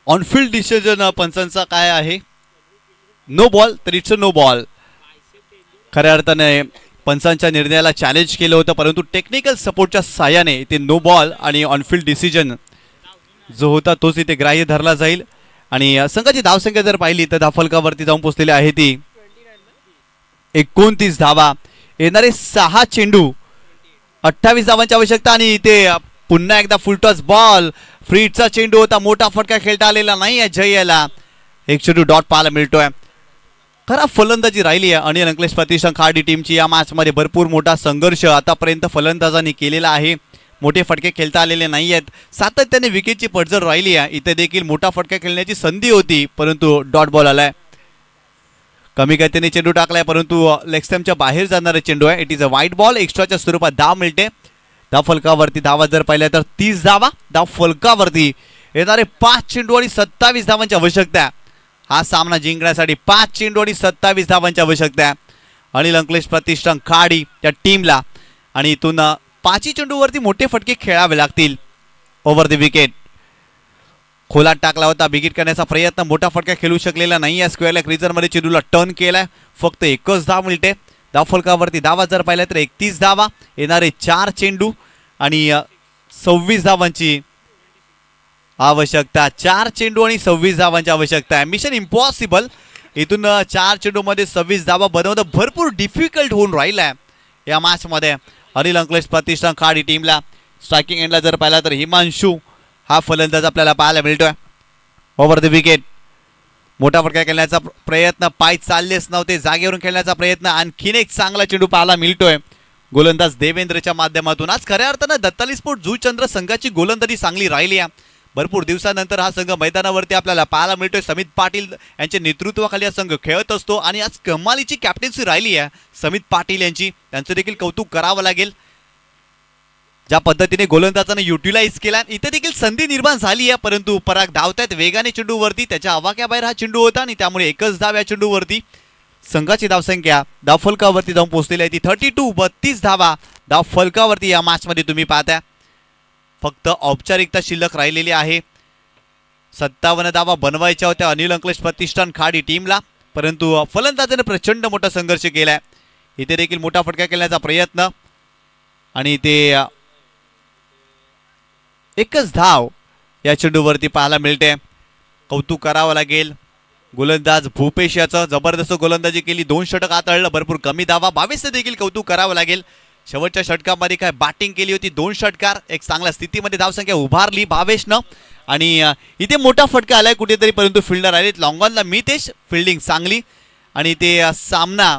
ऑनफिल्ड डिसिजन पंचांचा काय आहे? नो बॉल, तर इट्स अ नो बॉल. खऱ्या अर्थाने पंचांच्या निर्णयाला चॅलेंज केलं होतं, परंतु टेक्निकल सपोर्टच्या साहाय्याने इथे नो बॉल आणि ऑनफिल्ड डिसिजन जो होता तोच इथे ग्राह्य धरला जाईल. आणि संघाची धावसंख्या जर पाहिली तर धावफलकावरती जाऊन पोहोचलेली आहे ती 29 धावा. येणारे 6 चेंडू, 28 धावांची आवश्यकता आणि इथे पुन्हा एकदा फुलटॉस बॉल. फ्रीडचा चेंडू होता, मोठा फटका खेळता आलेला नाही आहे जय याला. एक चेंडू डॉट पाहायला मिळतोय. खराब फलंदाजी राहिली आहे अनिल अंकलेश प्रतिष्ठान खाडी टीमची. या मॅचमध्ये भरपूर मोठा संघर्ष आतापर्यंत फलंदाजांनी केलेला आहे. मोठे फटके खेळता आलेले नाही आहेत. सातत्याने विकेटची पडझड राहिली आहे. इथे देखील मोठा फटका खेळण्याची संधी होती, परंतु डॉट बॉल आलाय. कमी गतीने चेंडू टाकलाय, परंतु लेग स्टंपच्या बाहेर जाणारा चेंडू आहे. इट इज अ वाईट बॉल. एक्स्ट्राच्या स्वरूपात धाव मिळते. धाव फलकावरती धावा जर पाहिल्या तर 30 धावा. धाव फलकावरती येणारे 5 चेंडू आणि 27 धावांची आवश्यकता. हा सामना जिंकण्यासाठी 5 चेंडू आणि 27 धावांची आवश्यकता आहे अनिल अंकलेश प्रतिष्ठान खाडी त्या टीमला. आणि इथून 5 चेंडूवरती मोठे फटके खेळावे लागतील. ओव्हर द विकेट खोलात टाकला होता, बिगिट करण्याचा प्रयत्न, मोठा फटका खेळू शकलेला नाही या स्क्वेअर क्रिजरमध्ये. चेंडूला टर्न केलाय, फक्त एकच धाव मिळते. धावफलकावरती धावा जर पाहिल्या तर 31 धावा, येणारे 4 चेंडू आणि 26 धावांची आवश्यकता. 4 चेंडू आणि 26 धावांची आवश्यकता आहे. Mission impossible. इथून 4 चेंडूमध्ये 26 धावा बनवणं भरपूर डिफिकल्ट होऊन राहिलं आहे या मॅचमध्ये अनिल अंकलेश प्रतिष्ठान खाडी टीमला. स्ट्रायकिंग एंडला जर पाहिला तर हिमांशू हा फलंदाज आपल्याला पाहायला मिळतोय. ओव्हर द विकेट मोठा फटका खेळण्याचा प्रयत्न, पाय चाललेच नव्हते, जागेवरून खेळण्याचा प्रयत्न, आणखीन एक चांगला चेंडू पाहायला मिळतोय गोलंदाज देवेंद्रच्या माध्यमातून. आज खऱ्या अर्थानं दत्ताली स्पोर्ट जुचंद्र संघाची गोलंदाजी चांगली राहिली आहे. भरपूर दिवसानंतर हा संघ मैदानावरती आपल्याला पाहायला मिळतोय. समित पाटील यांच्या नेतृत्वाखाली हा संघ खेळत असतो आणि आज कमालीची कॅप्टन्सी राहिली आहे समित पाटील यांची. त्यांचं देखील कौतुक करावं लागेल. ज्या पद्धतीने गोलंदाजाने युटिलाइज केला, इथे देखील संधी निर्माण झाली आहे, परंतु पराग धावतायत वेगाने चेंडूवरती, त्याच्या आवाक्याबाहेर हा चेंडू होता आणि त्यामुळे एकच धाव या चेंडूवरती. संघाची धावसंख्या धावफलकावरती जाऊन पोहोचलेली आहे ती 32 धावा धावफलकावरती या मॅचमध्ये तुम्ही पाहताय. फक्त औपचारिकता शिल्लक राहिलेली आहे. 57 धावा बनवायच्या होत्या अनिल अंकलेश प्रतिष्ठान खाडी टीमला, परंतु फलंदाजाने प्रचंड मोठा संघर्ष केलाय. इथे देखील मोठा फटका खेळण्याचा प्रयत्न आणि ते एकच धाव या चेंडूवरती पाहायला मिळते. कौतुक करावं लागेल गोलंदाज भूपेश याचं. जबरदस्त गोलंदाजी केली, 2 षटक हाताळलं, भरपूर कमी धावा. 22 देखील कौतुक करावं लागेल. शेवटच्या षटकामध्ये काय बॅटिंग केली होती, 2 षटकार, एक चांगल्या स्थितीमध्ये धावसंख्या उभारली भावेशनं. आणि इथे मोठा फटका आलाय कुठेतरी, परंतु फिल्डर आलेत लॉंग ऑनला मितेश, फिल्डिंग चांगली आणि ते सामना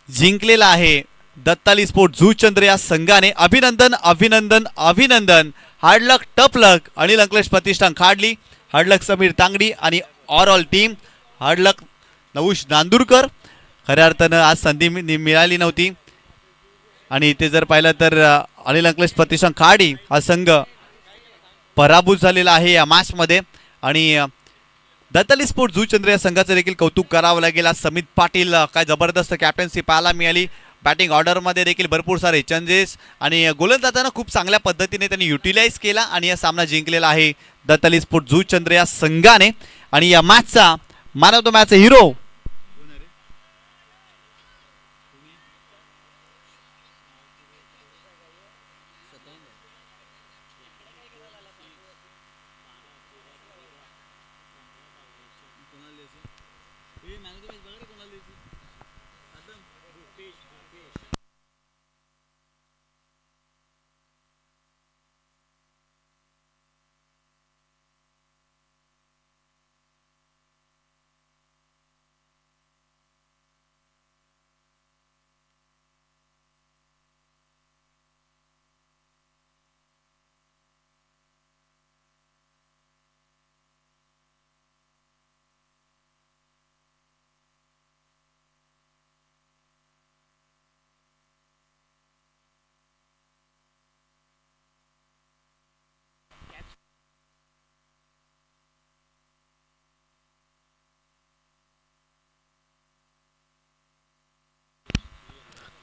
जिंकलेला आहे दत्ताली स्पोर्ट जुचंद्र या संघाने. अभिनंदन अभिनंदन अभिनंदन. हार्डलक टपलक अनिल अंकलेश प्रतिष्ठान खाडली, हार्डलक समीर तांगडी आणि ऑल टीम. हार्डलक नवुश नांदुरकर. खऱ्या अर्थानं आज संधी मिळाली नव्हती आणि ते जर पाहिलं तर अनिल अंकलेश प्रतिष्ठान खाडी हा संघ पराभूत झालेला आहे या मॅचमध्ये. आणि दत्ताली स्पोर्ट जुचंद्र या संघाचं देखील कौतुक करावं लागेल. आज समित पाटील काय जबरदस्त कॅप्टन्सी पाहायला मिळाली. बॅटिंग ऑर्डरमध्ये देखील भरपूर सारे चेंजेस आणि गोलंदाजांना खूप चांगल्या पद्धतीने त्यांनी युटिलाइज केला आणि या सामना जिंकलेला आहे दत्ताली स्पोर्ट जुचंद्र या संघाने. आणि या मॅचचा man of the match hero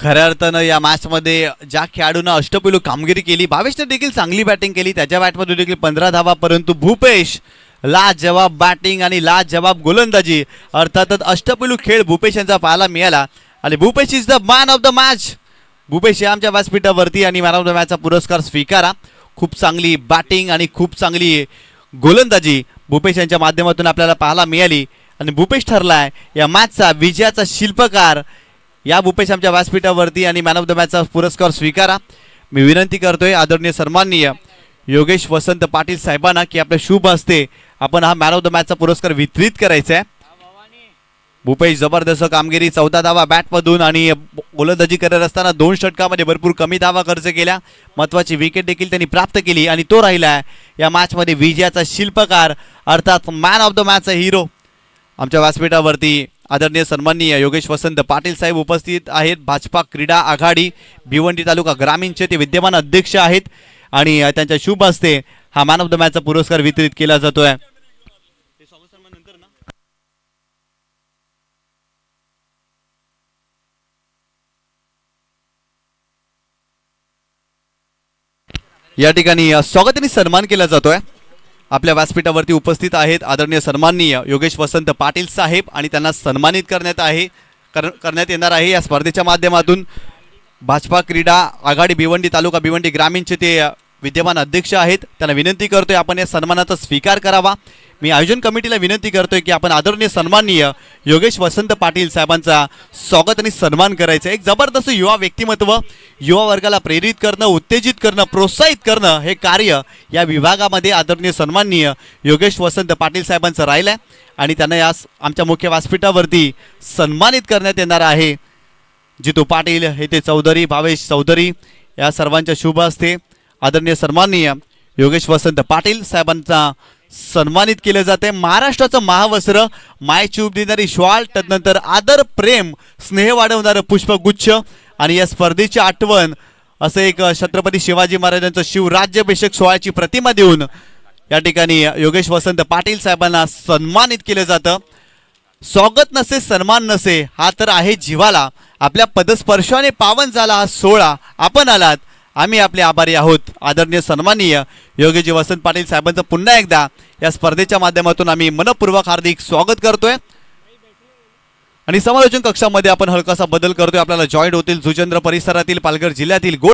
खऱ्या अर्थानं या मॅचमध्ये ज्या खेळाडूंना अष्टपैलू कामगिरी केली, भावेशने देखील चांगली बॅटिंग केली, त्याच्या बॅटमध्ये देखील 15 धावा, परंतु भूपेश लाजवाब बॅटिंग आणि लाजवाब गोलंदाजी, अर्थातच अष्टपैलू खेळ भूपेश यांचा पाहायला मिळाला. आणि Bhupesh is the man of the match. Bhupesh या आमच्या व्यासपीठावरती आणि मॅन ऑफ द मॅचचा पुरस्कार स्वीकारा. खूप चांगली बॅटिंग आणि खूप चांगली गोलंदाजी भूपेश यांच्या माध्यमातून आपल्याला पाहायला मिळाली आणि भूपेश ठरलाय या मॅचचा विजयाचा शिल्पकार. या भूपेश आमच्या व्यासपीठावरती आणि मॅन ऑफ द मॅचचा पुरस्कार स्वीकारा. मी विनंती करतोय आदरणीय सन्माननीय योगेश वसंत पाटील साहेबांना की आपल्या शुभ हस्ते आपण हा मॅन ऑफ द मॅचचा पुरस्कार वितरित करायचा आहे. भूपेश जबरदस्त कामगिरी, 14 धावा बॅटमधून आणि गोलंदाजी करत असताना 2 षटकामध्ये भरपूर कमी धावा खर्च केल्या. महत्त्वाची विकेट देखील त्यांनी प्राप्त केली आणि तो राहिला या मॅचमध्ये विजयाचा शिल्पकार, अर्थात मॅन ऑफ द मॅचचा हिरो. आमच्या व्यासपीठावरती आदरणीय सन्माननीय योगेश वसंत पाटील साहेब उपस्थित आहेत. भाजपा क्रीडा आघाडी भिवंडी तालुका ग्रामीणचे ते विद्यमान अध्यक्ष आहेत आणि त्यांच्या शुभ हस्ते हा मॅन ऑफ द मॅचचा पुरस्कार वितरित केला जातोय. या ठिकाणी स्वागत आणि सन्मान केला जातोय. आपल्या व्यासपीठावरती उपस्थित आहेत आदरणीय सन्माननीय योगेश वसंत पाटील साहेब आणि त्यांना सन्मानित करण्यात येणार आहे या स्पर्धेच्या माध्यमातून. भाजपा क्रीडा आघाडी भिवंडी तालुका भिवंडी ग्रामीणचे ते विद्यमान अध्यक्ष आहेत. त्यांना विनंती करतोय आपण या सन्मानाचा स्वीकार करावा. मी आयोजन कमिटीला विनंती करतोय की आपण आदरणीय सन्माननीय योगेश वसंत पाटील साहेबांचा स्वागत आणि सन्मान करायचं. एक जबरदस्त युवा व्यक्तिमत्व, युवा वर्गाला प्रेरित करणं, उत्तेजित करणं, प्रोत्साहित करणं हे कार्य या विभागामध्ये आदरणीय सन्माननीय योगेश वसंत पाटील साहेबांचं राहिलं आहे आणि त्यांना या आमच्या मुख्य व्यासपीठावरती सन्मानित करण्यात येणार आहे. जितू पाटील हे ते चौधरी, भावेश चौधरी या सर्वांच्या शुभ हस्ते आदरणीय सन्माननीय योगेश वसंत पाटील साहेबांचा सन्मानित केले जाते. महाराष्ट्राचं महावस्त्र, मायचूप देणारी श्वाल, तदनंतर आदर, प्रेम, स्नेह वाढवणारं पुष्पगुच्छ आणि या स्पर्धेची आठवण असं एक छत्रपती शिवाजी महाराजांचं शिवराज्याभिषेक सोहळ्याची प्रतिमा देऊन या ठिकाणी योगेश वसंत पाटील साहेबांना सन्मानित केलं जातं. स्वागत नसे सन्मान नसे हा तर आहे जीवाला. आपल्या पदस्पर्शाने पावन झाला हा सोहळा. आपण आलात, आम्ही आपले आभारी आहोत. आदरणीय सन्माननीय योगेश वसंत पाटील साहेबांचं पुन्हा एकदा या स्पर्धेच्या माध्यमातून आम्ही मनपूर्वक हार्दिक स्वागत करतोय. आणि समालोचन कक्षामध्ये आपण हलकासा बदल करतोय. आपल्याला जॉईंट होतील जुचंद्र परिसरातील पालघर जिल्ह्यातील